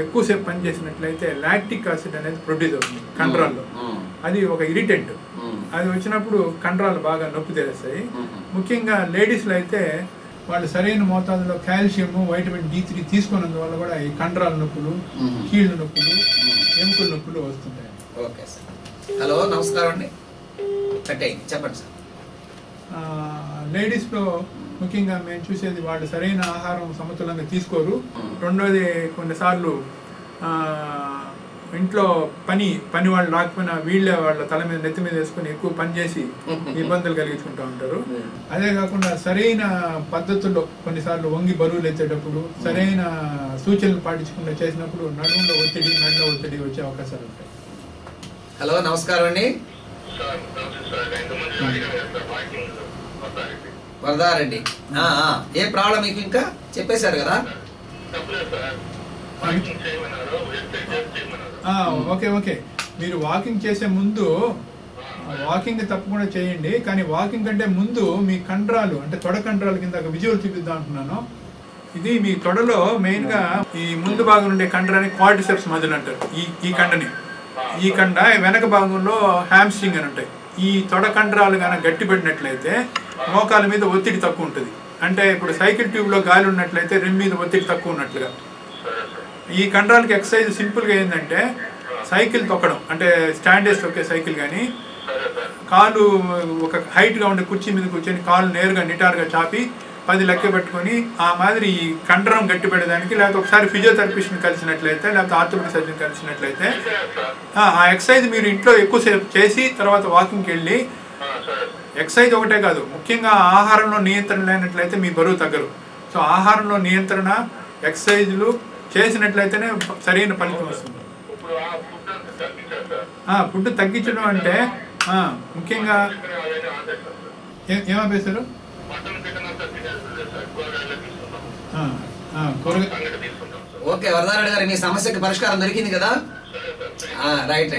ఎక్కువసేపు పనిచేసినట్లయితే లాక్టిక్ యాసిడ్ అనేది ప్రొడ్యూస్ అవుతుంది కండరాల్లో. అది ఒక ఇరిటెంట్. అది వచ్చినప్పుడు కండరాలు బాగా నొప్పి తెలుస్తాయి. ముఖ్యంగా లేడీస్లో అయితే వాళ్ళు సరైన మోతాదులో కాల్షియం, వైటమిన్ D3 తీసుకున్నందువల్ల కూడా ఈ కండరాల నొప్పులు, కీళ్ళ నొప్పులు, ఎముకల నొప్పులు వస్తుంటాయి. Okay sir. హలో, నమస్కారం అండి. చెప్పండి సార్. లేడీస్లో ముఖ్యంగా మేము చూసేది వాళ్ళు సరైన ఆహారం సమతులంగా తీసుకోరు. రెండోది కొన్నిసార్లు ఇంట్లో పని వాళ్ళు రాకపోయినా వీళ్ళే వాళ్ళ తల మీద, నెత్తి మీద వేసుకుని ఎక్కువ పని చేసి ఇబ్బందులు కలిగించుకుంటూ ఉంటారు. అదే కాకుండా సరైన పద్ధతుల్లో కొన్నిసార్లు వంగి బరువులు ఎత్తేటప్పుడు సరైన సూచనలు పాటించకుండా చేసినప్పుడు నడుములో ఒత్తిడి వచ్చే అవకాశాలు ఉంటాయి. హలో, నమస్కారం అండి. వరదారెడ్డి, ఏ ప్రాబ్లం మీకు ఇంకా చెప్పేశారు కదా? ఓకే. మీరు వాకింగ్ చేసే ముందు వాకింగ్ తప్పకుండా చేయండి. కానీ వాకింగ్ కంటే ముందు మీ కండరాలు, అంటే తొడ కండరాల కింద విజువల్ చూపిద్దాం అంటున్నాను. ఇది మీ తొడలో మెయిన్ గా ఈ ముందు భాగం ఉండే కండరాన్ని క్వాడ్రిసెప్స్ మజిల్ అంటారు. ఈ కండని, ఈ కండ వెనక భాగంలో హ్యామ్స్ట్రింగ్ అని ఉంటాయి. ఈ తొడ కండరాలు కనుక గట్టిపడినట్లయితే మోకాల మీద ఒత్తిడి తక్కువ ఉంటుంది. అంటే ఇప్పుడు సైకిల్ ట్యూబ్లో గాలి ఉన్నట్లయితే రిమ్ మీద ఒత్తిడి తక్కువ ఉన్నట్లుగా. ఈ కండరాలకి ఎక్సర్సైజ్ సింపుల్గా ఏంటంటే సైకిల్ తొక్కడం, అంటే స్టాండ్ వేసి తొక్కే సైకిల్. కానీ కాలు ఒక హైట్గా ఉండే కుర్చీ మీద కూర్చొని కాలు నేరుగా నిటారుగా చాపి 10 లెక్క పెట్టుకొని ఆ మాదిరి ఈ కండరం గట్టిపడేదానికి, లేకపోతే ఒకసారి ఫిజియోథెరపిస్ట్ని కలిసినట్లయితే, లేకపోతే ఆర్థోపెడిక్ సర్జన్ కలిసినట్లయితే ఆ ఎక్సర్సైజ్ మీరు ఇంట్లో ఎక్కువసేపు చేసి తర్వాత వాకింగ్కి వెళ్ళి, ఎక్సర్సైజ్ ఒకటే కాదు, ముఖ్యంగా ఆహారంలో నియంత్రణ లేనట్లయితే మీ బరువు తగ్గరు. సో ఆహారంలో నియంత్రణ, ఎక్సర్సైజులు చేసినట్లయితేనే సరైన ఫలితం వస్తుంది. ఫుడ్ తగ్గించడం అంటే ముఖ్యంగా ఏమేసారు? ఓకే వరదారెడ్డి గారు, మీ సమస్యకి పరిష్కారం దొరికింది కదా? రైట్.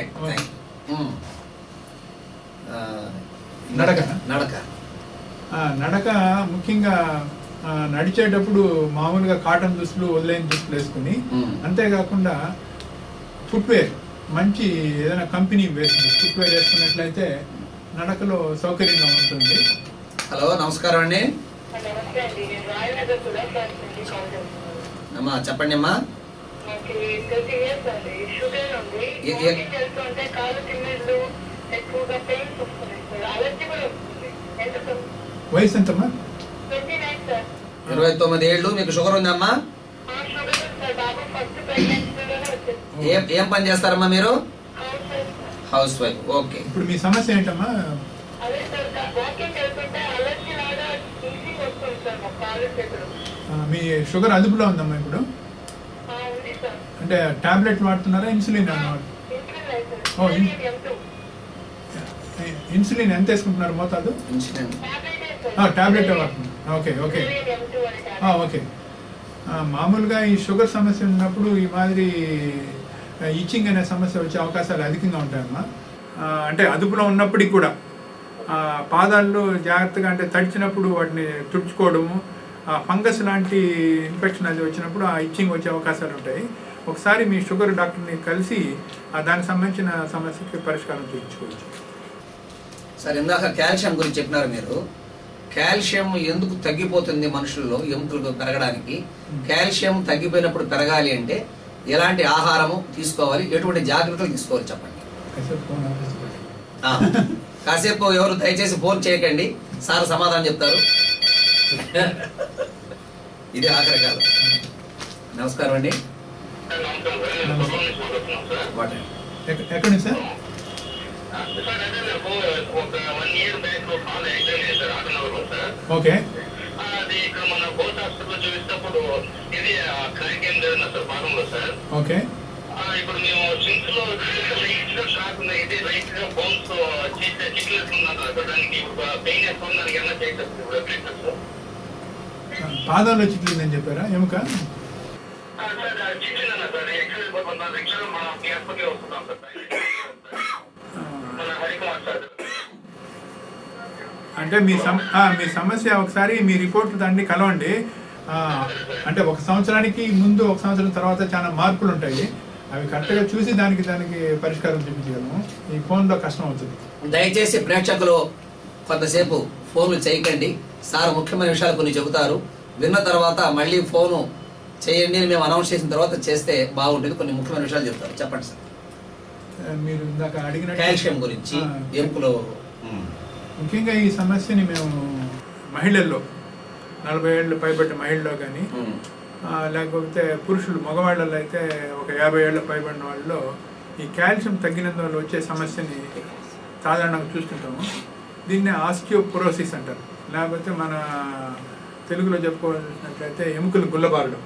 నడక ముఖ్యంగా నడిచేటప్పుడు మామూలుగా కాటన్ దుస్తులు వదిలేని దుస్తులు వేసుకుని, అంతేకాకుండా ఫుట్వేర్ మంచి ఏదైనా కంపెనీ వేసింది ఫుట్వేర్ వేసుకున్నట్లయితే నడకలో సౌకర్యంగా ఉంటుంది. హలో, నమస్కారం అండి. అమ్మా చెప్పండి అమ్మా. వయసు ఎంతమ్మా? 29 ఏళ్ళు. మీకు షుగర్ ఉందమ్మా? ఏం పని చేస్తారమ్మా మీరు? House wife. ఓకే. ఇప్పుడు మీ సమస్య ఏంటమ్మా? మీ షుగర్ అదుపులో ఉందమ్మా ఇప్పుడు? అంటే టాబ్లెట్ వాడుతున్నారా, ఇన్సులిన్? ఇన్సులిన్ ఎంత వేసుకుంటున్నారు మోతాదు? టాబ్లెట్ వాడుతున్నారు. Okay okay okay. మామూలుగా ఈ షుగర్ సమస్య ఉన్నప్పుడు ఈ మాదిరి ఇచ్చింగ్ అనే సమస్య వచ్చే అవకాశాలు అధికంగా ఉంటాయమ్మా. అంటే అదుపులో ఉన్నప్పటికీ కూడా పాదాల్లో జాగ్రత్తగా, అంటే తడిచినప్పుడు వాటిని తుడుచుకోవడము, ఫంగస్ లాంటి ఇన్ఫెక్షన్ అది వచ్చినప్పుడు ఆ ఇచ్చింగ్ వచ్చే అవకాశాలు ఉంటాయి. ఒకసారి మీ షుగర్ డాక్టర్ని కలిసి దానికి సంబంధించిన సమస్యకి పరిష్కారం చూపించుకోవచ్చు. సార్, ఇందాక కాల్షియం గురించి చెప్పినారు మీరు. కాల్షియం ఎందుకు తగ్గిపోతుంది మనుషుల్లో ఎముకలు పెరగడానికి? కాల్షియం తగ్గిపోయినప్పుడు పెరగాలి అంటే ఎలాంటి ఆహారము తీసుకోవాలి, ఎటువంటి జాగ్రత్తలు తీసుకోవాలి చెప్పండి. కాసేపు ఎవరు దయచేసి ఫోన్ చేయకండి, సార్ సమాధానం చెప్తారు. ఇది ఆఖరి కాలం. నమస్కారం అండి. ఎక్కడి సార్? ఓకే. ఓకే. ఇప్పుడు మేము సింక్స్ లో కాకుండా ఇది రైట్ గా బోన్స్ చిట్లేసుకున్నానికి పెయిన్ వేసుకుని దానికి ఏమైనా చేయొచ్చు? పాదాల్లో చిట్లిందని చెప్పారా? ఎముక అంటే మీ సమస్య ఒకసారి మీ రిపోర్ట్ దాన్ని కలవండి. అంటే 1 సంవత్సరానికి ముందు 1 సంవత్సరం తర్వాత చాలా మార్పులు ఉంటాయి. అవి కరెక్ట్గా చూసి దానికి పరిష్కారం చూపించగలము. ఈ ఫోన్లో కష్టం అవుతుంది. దయచేసి ప్రేక్షకులు కొంతసేపు ఫోన్లు చేయకండి. సార్ ముఖ్యమైన విషయాలు కొన్ని చెబుతారు. విన్న తర్వాత మళ్ళీ ఫోను చేయండి, మేము అనౌన్స్ చేసిన తర్వాత చేస్తే బాగుంటుంది. కొన్ని ముఖ్యమైన విషయాలు చెప్తారు. చెప్పండి సార్. మీరు ఇందాక అడిగిన కాల్షియం గురించి ఎముకలో ముఖ్యంగా ఈ సమస్యని మేము మహిళల్లో 40 ఏళ్ళు పైబడ్డ మహిళల్లో కానీ, లేకపోతే పురుషులు మగవాళ్ళలో అయితే ఒక 50 ఏళ్ళ పైబడిన వాళ్ళలో ఈ కాల్షియం తగ్గినందువల్ల వచ్చే సమస్యని సాధారణంగా చూస్తుంటాము. దీన్ని ఆస్టియోపోరోసిస్ అంటారు. లేకపోతే మన తెలుగులో చెప్పుకోవాల్సినట్లయితే ఎముకలు గుల్లబారడం.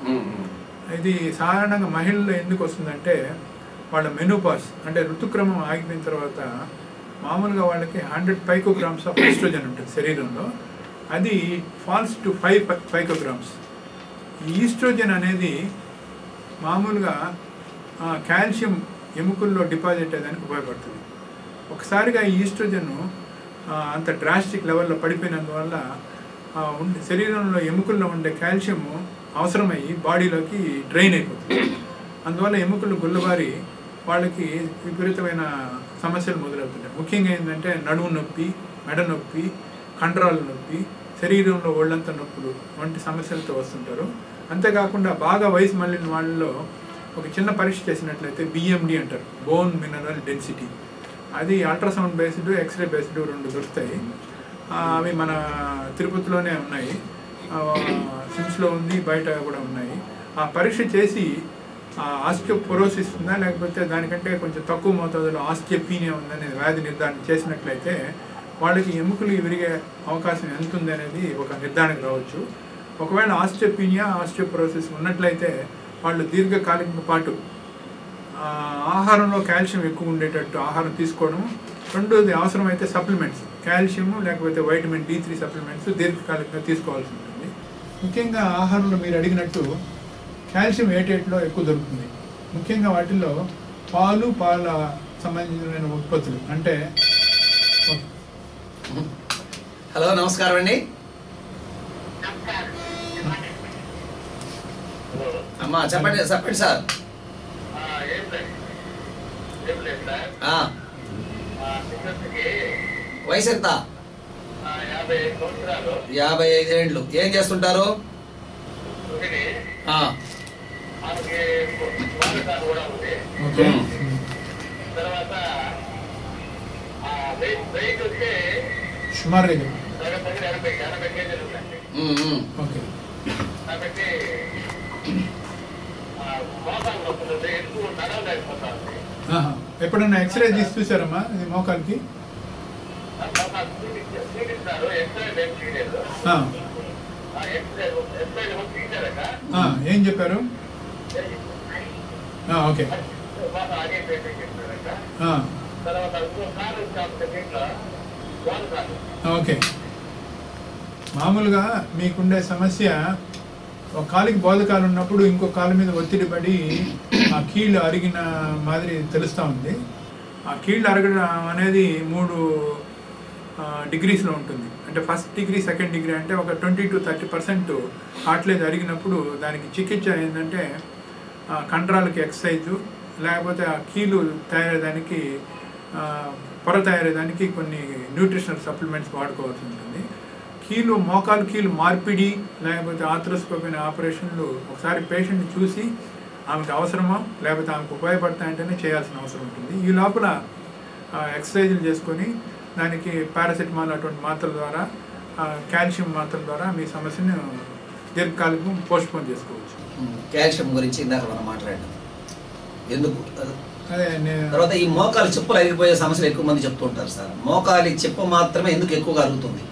ఇది సాధారణంగా మహిళల్లో ఎందుకు వస్తుందంటే వాళ్ళ మెనోపాజ్ అంటే ఋతుక్రమం ఆగిపోయిన తర్వాత మామూలుగా వాళ్ళకి 100 పైకోగ్రామ్స్ ఆఫ్ ఈస్ట్రోజన్ ఉంటుంది శరీరంలో. అది ఫాల్స్ టు 5 పైకోగ్రామ్స్. ఈ ఈస్ట్రోజన్ అనేది మామూలుగా కాల్షియం ఎముకల్లో డిపాజిట్ అయ్యేదానికి ఉపయోగపడుతుంది. ఒకసారిగా ఈ ఈస్ట్రోజన్ అంత డ్రాస్టిక్ లెవెల్లో పడిపోయినందువల్ల శరీరంలో ఎముకల్లో ఉండే కాల్షియం అవసరమయ్యి బాడీలోకి డ్రైన్ అయిపోతుంది. అందువల్ల ఎముకలు గుల్లబారి వాళ్ళకి విపరీతమైన సమస్యలు మొదలవుతుంటాయి. ముఖ్యంగా ఏంటంటే నడుము నొప్పి, మెడ నొప్పి, కండరాల నొప్పి, శరీరంలో ఒళ్ళంతా నొప్పులు వంటి సమస్యలతో వస్తుంటారు. అంతేకాకుండా బాగా వయసు మళ్ళిన వాళ్ళలో ఒక చిన్న పరీక్ష చేసినట్లయితే BMD అంటారు, బోన్ మినరల్ డెన్సిటీ. అది అల్ట్రాసౌండ్ బేస్డ్, ఎక్స్రే బేస్డ్ 2 దొరుకుతాయి. అవి మన తిరుపతిలోనే ఉన్నాయి, సిమ్స్లో ఉంది, బయట కూడా ఉన్నాయి. ఆ పరీక్ష చేసి ఆస్టియోపోరోసిస్ ఉందా లేకపోతే దానికంటే కొంచెం తక్కువ మోతాదులో ఆస్టియోపీనియా ఉందనే వ్యాధి నిర్ధారణ చేసినట్లయితే వాళ్ళకి ఎముకలు విరిగే అవకాశం ఎంత ఉంది అనేది ఒక నిర్ధారణకు రావచ్చు. ఒకవేళ ఆస్టియోపీనియా, ఆస్టియోపోరోసిస్ ఉన్నట్లయితే వాళ్ళు దీర్ఘకాలిక పాటు ఆహారంలో కాల్షియం ఎక్కువ ఉండేటట్టు ఆహారం తీసుకోవడం. రెండోది అవసరమైతే సప్లిమెంట్స్, కాల్షియం లేకపోతే వైటమిన్ D3 సప్లిమెంట్స్ దీర్ఘకాలికంగా తీసుకోవాల్సి ఉంటుంది. ముఖ్యంగా ఆహారంలో మీరు అడిగినట్టు కాల్షియం ఏటేట్లో ఎక్కువ దొరుకుతుంది. ముఖ్యంగా వాటిల్లో పాలు, పాల సంబంధించిన ఉత్పత్తులు అంటే. హలో, నమస్కారం అండి. అమ్మా చెప్పండి చెప్పండి సార్. ఏం లేదు సార్. వయసు ఎంత? 55 సంవత్సరాలు. 55 ఏళ్ళు. ఏం చేస్తుంటారు? కూడా ఉంది. తర్వాత వెయిట్ వచ్చే సుమారు 80 కేజీలు ఉందండి. కాబట్టి మోకాలు నొప్పులు ఎక్కువ నడవలేకపోతా ఉంది. ఎప్పుడన్నా ఎక్స్రే తీసి చూసారమ్మా ఇది మోకాలకి? చూపిస్తారు. ఎక్స్రే ఏం చేయలేదు. ఏం చెప్పారు? ఓకే. ఓకే. మామూలుగా మీకుండే సమస్య ఒక కాలికి బోధకాలు ఉన్నప్పుడు ఇంకో కాలు మీద ఒత్తిడి పడి ఆ కీళ్ళు అరిగిన మాదిరి తెలుస్తూ ఉంది. ఆ కీళ్ళు అరగడం అనేది 3 డిగ్రీస్లో ఉంటుంది. అంటే ఫస్ట్ డిగ్రీ, సెకండ్ డిగ్రీ అంటే ఒక 20 to 30% కాట్లేదు అరిగినప్పుడు దానికి చికిత్స ఏంటంటే కండరాలకి ఎక్సర్సైజు, లేకపోతే ఆ కీలు తయారయ్యేదానికి పొర తయారయ్యేదానికి కొన్ని న్యూట్రిషనల్ సప్లిమెంట్స్ వాడుకోవాల్సి ఉంటుంది. మోకాలు కీలు మార్పిడి లేకపోతే ఆర్థ్రోస్కోపీ అనే ఆపరేషన్లు ఒకసారి పేషెంట్ని చూసి ఆమెకు అవసరమో లేకపోతే ఆమెకు ఉపయోగపడతాయంటేనే చేయాల్సిన అవసరం ఉంటుంది. ఈ లోపల ఎక్సర్సైజులు చేసుకొని దానికి పారాసెటమాల్ అటువంటి మాత్రల ద్వారా, కాల్షియం మాత్రల ద్వారా మీ సమస్యను దీర్ఘకాలికం పోస్ట్పోన్ చేసుకోవచ్చు. కాల్షియం గురించి ఇందాక మనం మాట్లాడాం. ఎందుకు తర్వాత ఈ మోకాలు చెప్పులు అరిగిపోయే సమస్యలు ఎక్కువ మంది చెప్తూ ఉంటారు సార్. మోకాలి చెప్పు మాత్రమే ఎందుకు ఎక్కువగా అరుగుతుంది?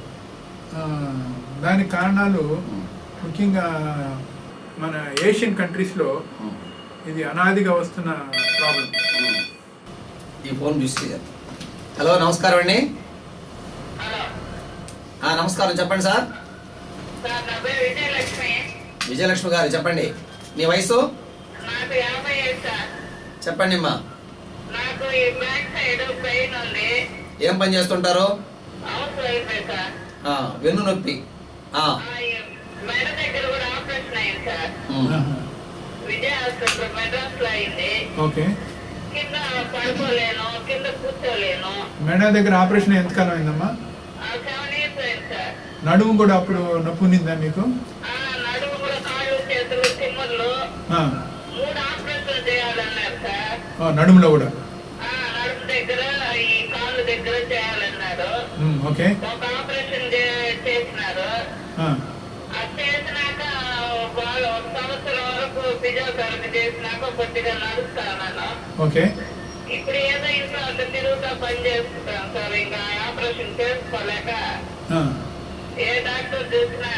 దానికి కారణాలు ముఖ్యంగా మన ఏషియన్ కంట్రీస్లో ఇది అనాదిగా వస్తున్న ప్రాబ్లం. ఈ ఫోన్ చూసి. హలో, నమస్కారం అండి. నమస్కారం, చెప్పండి సార్. విజయలక్ష్మి గారు చెప్పండి. మీ వయసు? చెప్పండి అమ్మా. ఏం పని చేస్తుంటారు? వెన్ను నొప్పి. విజయ హాస్పిటల్ మెడ్రాస్ లో అయింది. కింద పడుకోలేను, కింద కూర్చోలేను. మెడ దగ్గర ఆపరేషన్ ఎంతకాలం అయిందమ్మా? 7 years అయింది సార్. నడుము కూడా అప్పుడు నొప్పి ఉండిందా మీకు? నడుము కూడా, కాళ్ళు, చేతులు, తిమ్మలు 3 ఆపరేషన్లు చేయాలన్నారు సార్. నడుములో కూడా? నడుము దగ్గర, ఈ కాళ్ళు దగ్గర చేయాలన్నారు. ఒక ఆపరేషన్ చేసినారు. అది చేసినాక వాళ్ళు 1 సంవత్సరం వరకు ఫిజియోథెరపీ చేసినాక కొద్దిగా నడుస్తాను. ఇప్పుడు ఏదో ఇంట్లో అట్లా తిరుగుతా పని చేస్తున్నాం సార్. ఇంకా ఆపరేషన్ చేసుకోలేక ఏ డాక్టర్ చూసినా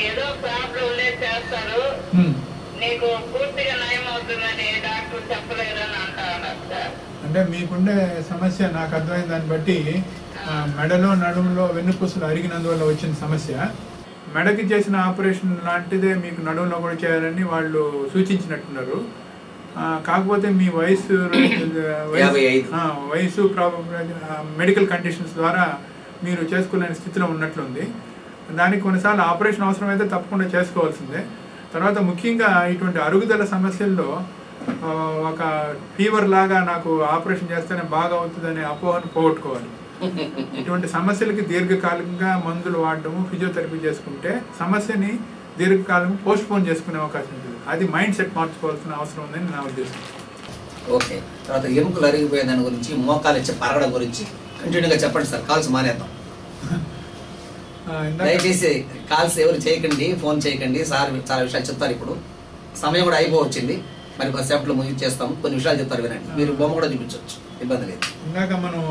ఏదో ప్రాబ్లం ఉండేది చేస్తారు, నీకు పూర్తిగా నయం అవుతుందని డాక్టర్ చెప్పలేదని అంటా ఉన్నారు సార్. అంటే మీకుండే సమస్య నాకు అర్థమైన దాన్ని బట్టి మెడలో నడుములో వెన్నుపూసలు అరిగినందువల్ల వచ్చిన సమస్య. మెడకి చేసిన ఆపరేషన్ లాంటిదే మీకు నడుములో కూడా చేయాలని వాళ్ళు సూచించినట్టున్నారు. కాకపోతే మీ వయసు మెడికల్ కండిషన్స్ ద్వారా మీరు చేసుకోలేని స్థితిలో ఉన్నట్లుంది. దానికి కొన్నిసార్లు ఆపరేషన్ అవసరమైతే తప్పకుండా చేసుకోవాల్సిందే. తర్వాత ముఖ్యంగా ఇటువంటి అరుగుదల సమస్యల్లో ఒక ఫీవర్ లాగా నాకు ఆపరేషన్ చేస్తేనే బాగా అవుతుందనే అపోహను పోగొట్టుకోవాలి. ఇటువంటి సమస్యలకి దీర్ఘకాలికంగా మందులు వాడటము, ఫిజియోథెరపీ చేసుకుంటే సమస్యని దీర్ఘకాలం పోస్ట్పోన్ చేసుకునే అవకాశం ఉంటుంది. అది మైండ్ సెట్ మార్చుకోవాల్సిన అవసరం ఉందని నా ఉద్దేశం. ఓకే. తర్వాత ఎముకలు అరిగిపోయే దాని గురించి, మోకాలు ఇచ్చే పరగడం గురించి కంటిన్యూగా చెప్పండి సార్. కాల్స్ మానేద్దాం దయచేసి. కాల్స్ ఎవరు చేయకండి, ఫోన్ చేయకండి. సార్ చాలా విషయాలు చెప్తారు. ఇప్పుడు సమయం కూడా అయిపోవచ్చింది. మరి కొద్దిసేపట్లో ముగించి చేస్తాము. కొన్ని విషయాలు చెప్తారు, వినండి. మీరు బొమ్మ కూడా చూపించవచ్చు, ఇబ్బంది లేదు. ఇందాక మనం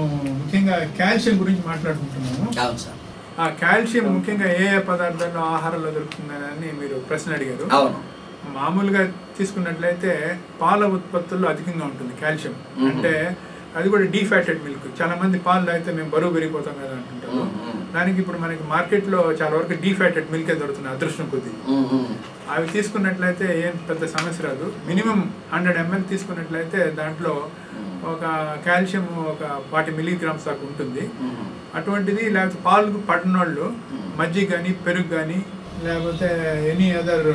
ముఖ్యంగా కాల్షియం గురించి మాట్లాడుకుంటున్నాము. అవును సార్. ఆ కాల్షియం ముఖ్యంగా ఏ పదార్థాల్లో, ఆహారంలో దొరుకుతుందని మీరు ప్రశ్న అడిగారు. అవును. మామూలుగా తీసుకున్నట్లయితే పాల ఉత్పత్తుల్లో అధికంగా ఉంటుంది కాల్షియం. అంటే అది కూడా డీఫ్యాటెడ్ మిల్క్. చాలా మంది పాలు తాగితే మేము బరువు పెరిగిపోతాం కదా అంటుంటారు. దానికి ఇప్పుడు మనకి మార్కెట్లో చాలా వరకు డీఫ్యాటెడ్ మిల్కే దొరుకుతుంది అదృష్టం కొద్ది. అవి తీసుకున్నట్లయితే ఏం పెద్ద సమస్య రాదు. మినిమం 100 ml తీసుకున్నట్లయితే దాంట్లో ఒక కాల్షియం ఒక 40 milligrams దాకా ఉంటుంది. అటువంటిది లేకపోతే పాలు పడినోళ్ళు మజ్జిగ కానీ, పెరుగు కానీ, లేకపోతే ఎనీ అదర్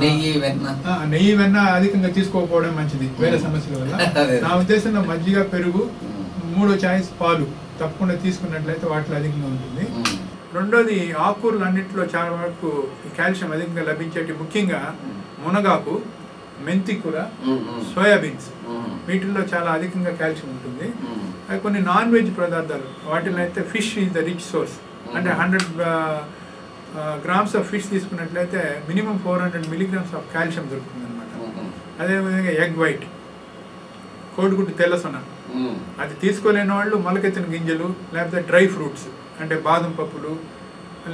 నెయ్యి వెన్న అధికంగా తీసుకోకపోవడం మంచిది వేరే సమస్యల వల్ల. నా ఉద్దేశంలో మజ్జిగ, పెరుగు, మూడో చాయిస్ పాలు తప్పకుండా తీసుకున్నట్లయితే వాటిలో అధికంగా ఉంటుంది. రెండోది ఆకుకూరలు అన్నింటిలో చాలా వరకు కాల్షియం అధికంగా లభించేటి ముఖ్యంగా మునగాకు, మెంతి కూర, సోయాబీన్స్ వీటిల్లో చాలా అధికంగా కాల్షియం ఉంటుంది. అది కొన్ని నాన్ వెజ్ పదార్థాలు వాటిలో అయితే fish is the rich source. అంటే 100 grams ఆఫ్ ఫిష్ తీసుకున్నట్లయితే మినిమం 400 milligrams ఆఫ్ కాల్షియం దొరుకుతుంది అనమాట. అదేవిధంగా ఎగ్ వైట్, కోడిగుడ్డు తెల్లసొన, అది తీసుకోలేని వాళ్ళు మొలకెత్తిన గింజలు లేకపోతే డ్రై ఫ్రూట్స్ అంటే బాదం పప్పులు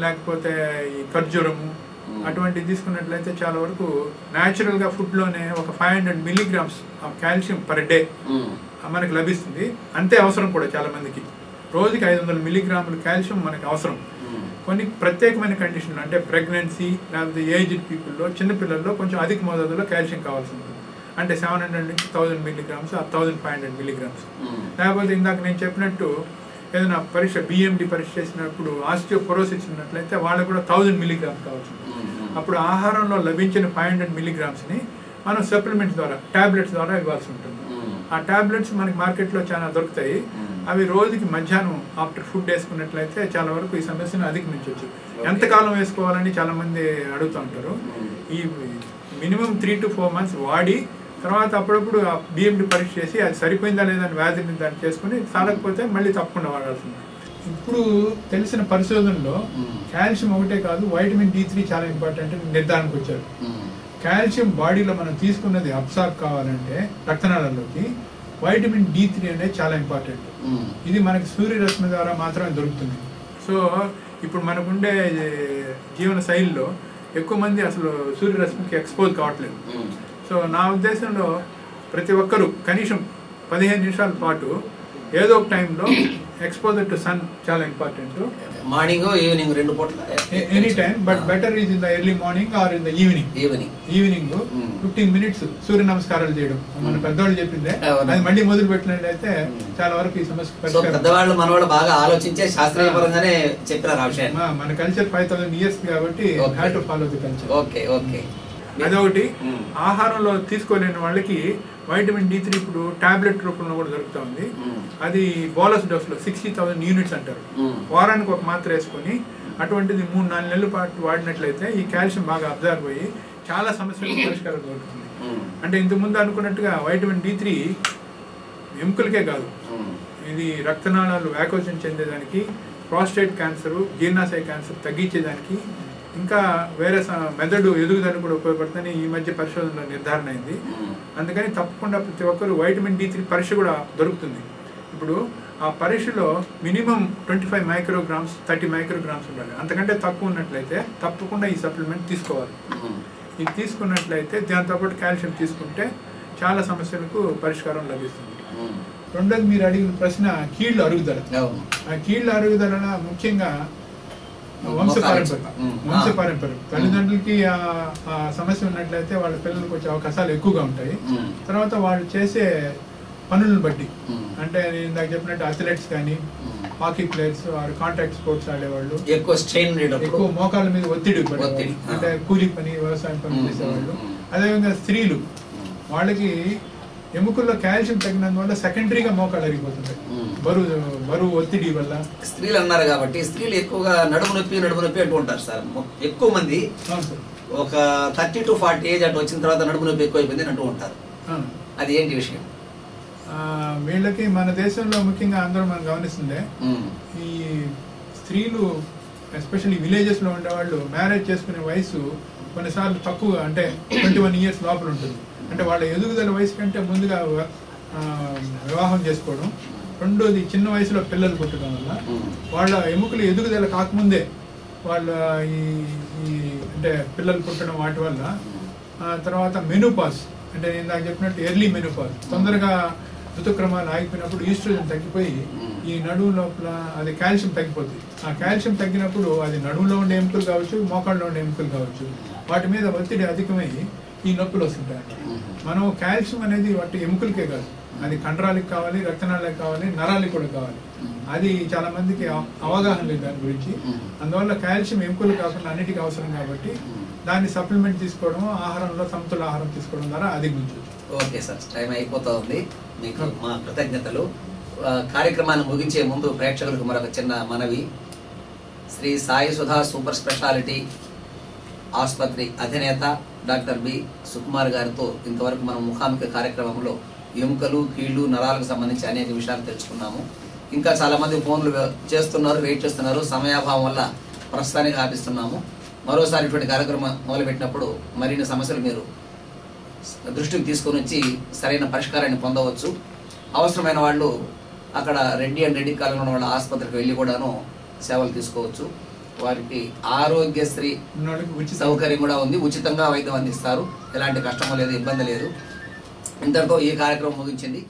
లేకపోతే ఈ ఖర్జూరము అటువంటివి తీసుకున్నట్లయితే చాలా వరకు న్యాచురల్గా ఫుడ్లోనే ఒక 500 milligrams of calcium per day మనకి లభిస్తుంది. అంతే అవసరం కూడా చాలా మందికి. రోజుకి 500 milligrams కాల్షియం మనకి అవసరం. కొన్ని ప్రత్యేకమైన కండిషన్లు అంటే ప్రెగ్నెన్సీ లేకపోతే ఏజ్డ్ పీపుల్లో, చిన్నపిల్లల్లో కొంచెం అధిక మోతాదులో కాల్షియం కావాల్సి ఉంటుంది. అంటే 700 నుంచి 1000 milligrams ఆ 1500 milligrams. లేకపోతే ఇందాక నేను చెప్పినట్టు ఏదైనా పరీక్ష బిఎండి పరీక్ష చేసినప్పుడు ఆస్టియోపోరోసిస్ ఉన్నట్లయితే వాళ్ళకు కూడా 1000 milligrams కావాల్సి ఉంటుంది. అప్పుడు ఆహారంలో లభించిన 500 milligrams-ని మనం సప్లిమెంట్స్ ద్వారా, టాబ్లెట్స్ ద్వారా ఇవ్వాల్సి ఉంటుంది. ఆ టాబ్లెట్స్ మనకి మార్కెట్లో చాలా దొరుకుతాయి. అవి రోజుకి మధ్యాహ్నం ఆఫ్టర్ ఫుడ్ వేసుకున్నట్లయితే చాలా వరకు ఈ సమస్యను అధిగమించవచ్చు. ఎంతకాలం వేసుకోవాలని చాలా మంది అడుగుతూ ఉంటారు. ఈ మినిమం 3 to 4 months వాడి తర్వాత అప్పుడప్పుడు ఆ బిఎండి పరీక్ష చేసి అది సరిపోయిందా లేదా అని వ్యాధిని దాన్ని చేసుకుని చాలకపోతే మళ్ళీ తప్పకుండా వాడాల్సింది. ఇప్పుడు తెలిసిన పరిశోధనలో కాల్షియం ఒకటే కాదు, వైటమిన్ D3 చాలా ఇంపార్టెంట్ నిర్ధారణకు వచ్చారు. కాల్షియం బాడీలో మనం తీసుకున్నది అబ్సార్బ్ కావాలంటే రక్తనాళాల్లోకి వైటమిన్ D3 అనేది చాలా ఇంపార్టెంట్. ఇది మనకి సూర్యరశ్మి ద్వారా మాత్రమే దొరుకుతుంది. సో ఇప్పుడు మనకుండే జీవన శైలిలో ఎక్కువ మంది అసలు సూర్యరశ్మికి ఎక్స్పోజ్ కావట్లేదు. సో నా ఉద్దేశంలో ప్రతి ఒక్కరూ కనీసం 15 నిమిషాల పాటు ఏదో ఒక టైంలో ఎక్స్పోజర్ టు సన్ చాలా ఇంపార్టెంట్. మార్నింగ్, ఈవినింగ్ 2 పూట్ల any time, but better is in the early morning or in the evening 15 minutes సూర్య నమస్కారాలు చేయడం మన పెద్దవాళ్ళు చెప్పిందే. అది మళ్ళీ మొదలు పెట్టినట్లయితే చాలా వరకు ఈ సమస్య పెద్దవాళ్ళు మనవాళ్ళు బాగా ఆలోచించే శాస్త్రీయపరంగానే చెప్పినారు ఆ విషయాన్ని. మన కల్చర్ 5000 years కాబట్టి have to follow the culture. Okay. అదొకటి. ఆహారంలో తీసుకోలేని వాళ్ళకి వైటమిన్ D3 ఇప్పుడు టాబ్లెట్ రూపంలో కూడా దొరుకుతా ఉంది. అది బోలస్ డోస్లో 60,000 units అంటారు. వారానికి ఒక మాత్ర వేసుకొని అటువంటిది 3-4 నెలల పాటు వాడినట్లయితే ఈ కాల్షియం బాగా అబ్జర్వ్ అయ్యి చాలా సమస్యలకు పరిష్కారం దొరుకుతుంది. అంటే ఇంతకుముందు అనుకున్నట్టుగా వైటమిన్ D3 ఎముకలకే కాదు, ఇది రక్తనాళాలు వ్యాకోచం చెందేదానికి, ప్రాస్టేట్ క్యాన్సర్, జీర్ణాశయ క్యాన్సర్ తగ్గించేదానికి, ఇంకా వేరే మెదడు ఎదుగుదల కూడా ఉపయోగపడుతుందని ఈ మధ్య పరిశోధనలో నిర్ధారణ అయింది. అందుకని తప్పకుండా ప్రతి ఒక్కరు వైటమిన్ D3 పరీక్ష కూడా దొరుకుతుంది. ఇప్పుడు ఆ పరీక్షలో మినిమం 25 micrograms 30 micrograms ఉండాలి. అంతకంటే తక్కువ ఉన్నట్లయితే తప్పకుండా ఈ సప్లిమెంట్ తీసుకోవాలి. ఇది తీసుకున్నట్లయితే దాంతోపాటు కాల్షియం తీసుకుంటే చాలా సమస్యలకు పరిష్కారం లభిస్తుంది. రెండోది మీరు అడిగిన ప్రశ్న కీళ్ళ అరుగుదల. ఆ కీళ్ళ అరుగుదల ముఖ్యంగా వంశపారంపర్యం. తల్లిదండ్రులకి ఆ సమస్య ఉన్నట్లయితే వాళ్ళ పిల్లలకు వచ్చే అవకాశాలు ఎక్కువగా ఉంటాయి. తర్వాత వాళ్ళు చేసే పనులను బట్టి, అంటే నేను ఇందాక చెప్పినట్టు అథ్లెట్స్ కానీ, హాకీ ప్లేయర్స్, కాంటాక్ట్ స్పోర్ట్స్ ఆడేవాళ్ళు, ఎక్కువ మోకాళ్ళ మీద ఒత్తిడి అంటే కూలీ పని, వ్యవసాయం పని చేసేవాళ్ళు. అదేవిధంగా స్త్రీలు, వాళ్ళకి ఎముకల్లో కాల్షియం తగ్గినందువల్ల సెకండరీగా మోకాళ్ళు అరిగిపోతుంటాయి బరువు ఒత్తిడి వల్ల. స్త్రీలు అన్నారు కాబట్టి స్త్రీలు ఎక్కువగా నడుము నొప్పి అంటూ ఉంటారు సార్. ఎక్కువ మంది ఒక 30 to 40 ఏజ్ అటు వచ్చిన తర్వాత నడుము నొప్పి ఎక్కువ అయిపోయింది అంటూ ఉంటారు. అది ఏంటి విషయం? వీళ్ళకి మన దేశంలో ముఖ్యంగా అందరూ మనం గమనిస్తుండే, ఈ స్త్రీలు ఎస్పెషల్లీ విలేజెస్ లో ఉండేవాళ్ళు మ్యారేజ్ చేసుకునే వయసు కొన్నిసార్లు తక్కువ, అంటే 21 years లోపల ఉంటుంది. అంటే వాళ్ళ ఎదుగుదల వయసు కంటే ముందుగా వివాహం చేసుకోవడం. రెండోది చిన్న వయసులో పిల్లలు పుట్టడం వల్ల వాళ్ళ ఎముకలు ఎదుగుదల కాకముందే వాళ్ళ ఈ అంటే పిల్లలు పుట్టడం వాటి వల్ల. తర్వాత మెనోపాజ్, అంటే నేను నాకు చెప్పినట్టు ఎర్లీ మెనోపాజ్, తొందరగా ఋతుక్రమాలు ఆగిపోయినప్పుడు ఈస్ట్రోజన్ తగ్గిపోయి ఈ నడుము లోపల అది కాల్షియం తగ్గిపోతుంది. ఆ కాల్షియం తగ్గినప్పుడు అది నడుములో ఉండే ఎముకలు కావచ్చు, మోకాళ్ళలో ఉండే ఎముకలు కావచ్చు, వాటి మీద ఒత్తిడి అధికమై ఈ నొప్పులు వస్తుంటాయి. మనం కాల్షియం అనేది వాటి ఎముకలకే కాదు, అది కండరాలకు కావాలి, రక్తనాళాలకు కావాలి, నరాలకు కూడా కావాలి. అది చాలా మందికి అవగాహన లేదు దాని గురించి. అందువల్ల కాల్షియం ఎముకలు కాకుండా అన్నిటికీ అవసరం కాబట్టి దాన్ని సప్లిమెంట్ తీసుకోవడం, ఆహారంలో సమతుల ఆహారం తీసుకోవడం ద్వారా అధిగమించవచ్చు. ఓకే సార్, టైం అయిపోతా ఉంది. మీకు మా కృతజ్ఞతలు. కార్యక్రమాన్ని ముగించే ముందు ప్రేక్షకులకు మరొక చిన్న మనవి. శ్రీ సాయి సుధా సూపర్ స్పెషాలిటీ ఆసుపత్రి అధినేత డాక్టర్ బి సుకుమార్ గారితో ఇంతవరకు మనం ముఖాముఖి కార్యక్రమంలో ఎముకలు, కీళ్లు, నరాలకు సంబంధించి అనేక విషయాలు తెలుసుకున్నాము. ఇంకా చాలామంది ఫోన్లు చేస్తున్నారు, వెయిట్ చేస్తున్నారు. సమయాభావం వల్ల ప్రస్తుతానికి ఆపిస్తున్నాము. మరోసారి ఇటువంటి కార్యక్రమం మొదలుపెట్టినప్పుడు మరిన్ని సమస్యలు మీరు దృష్టికి తీసుకొని వచ్చి సరైన పరిష్కారాన్ని పొందవచ్చు. అవసరమైన వాళ్ళు అక్కడ రెడ్డి అండ్ రెడ్డి కాలంలో ఉన్న వాళ్ళ ఆసుపత్రికి వెళ్ళి కూడాను సేవలు తీసుకోవచ్చు. వారికి ఆరోగ్యశ్రీ సౌకర్యం కూడా ఉంది. ఉచితంగా వైద్యం అందిస్తారు. ఎలాంటి కష్టం లేదు, ఇబ్బంది లేదు. ఇంతటితో ఈ కార్యక్రమం ముగించింది.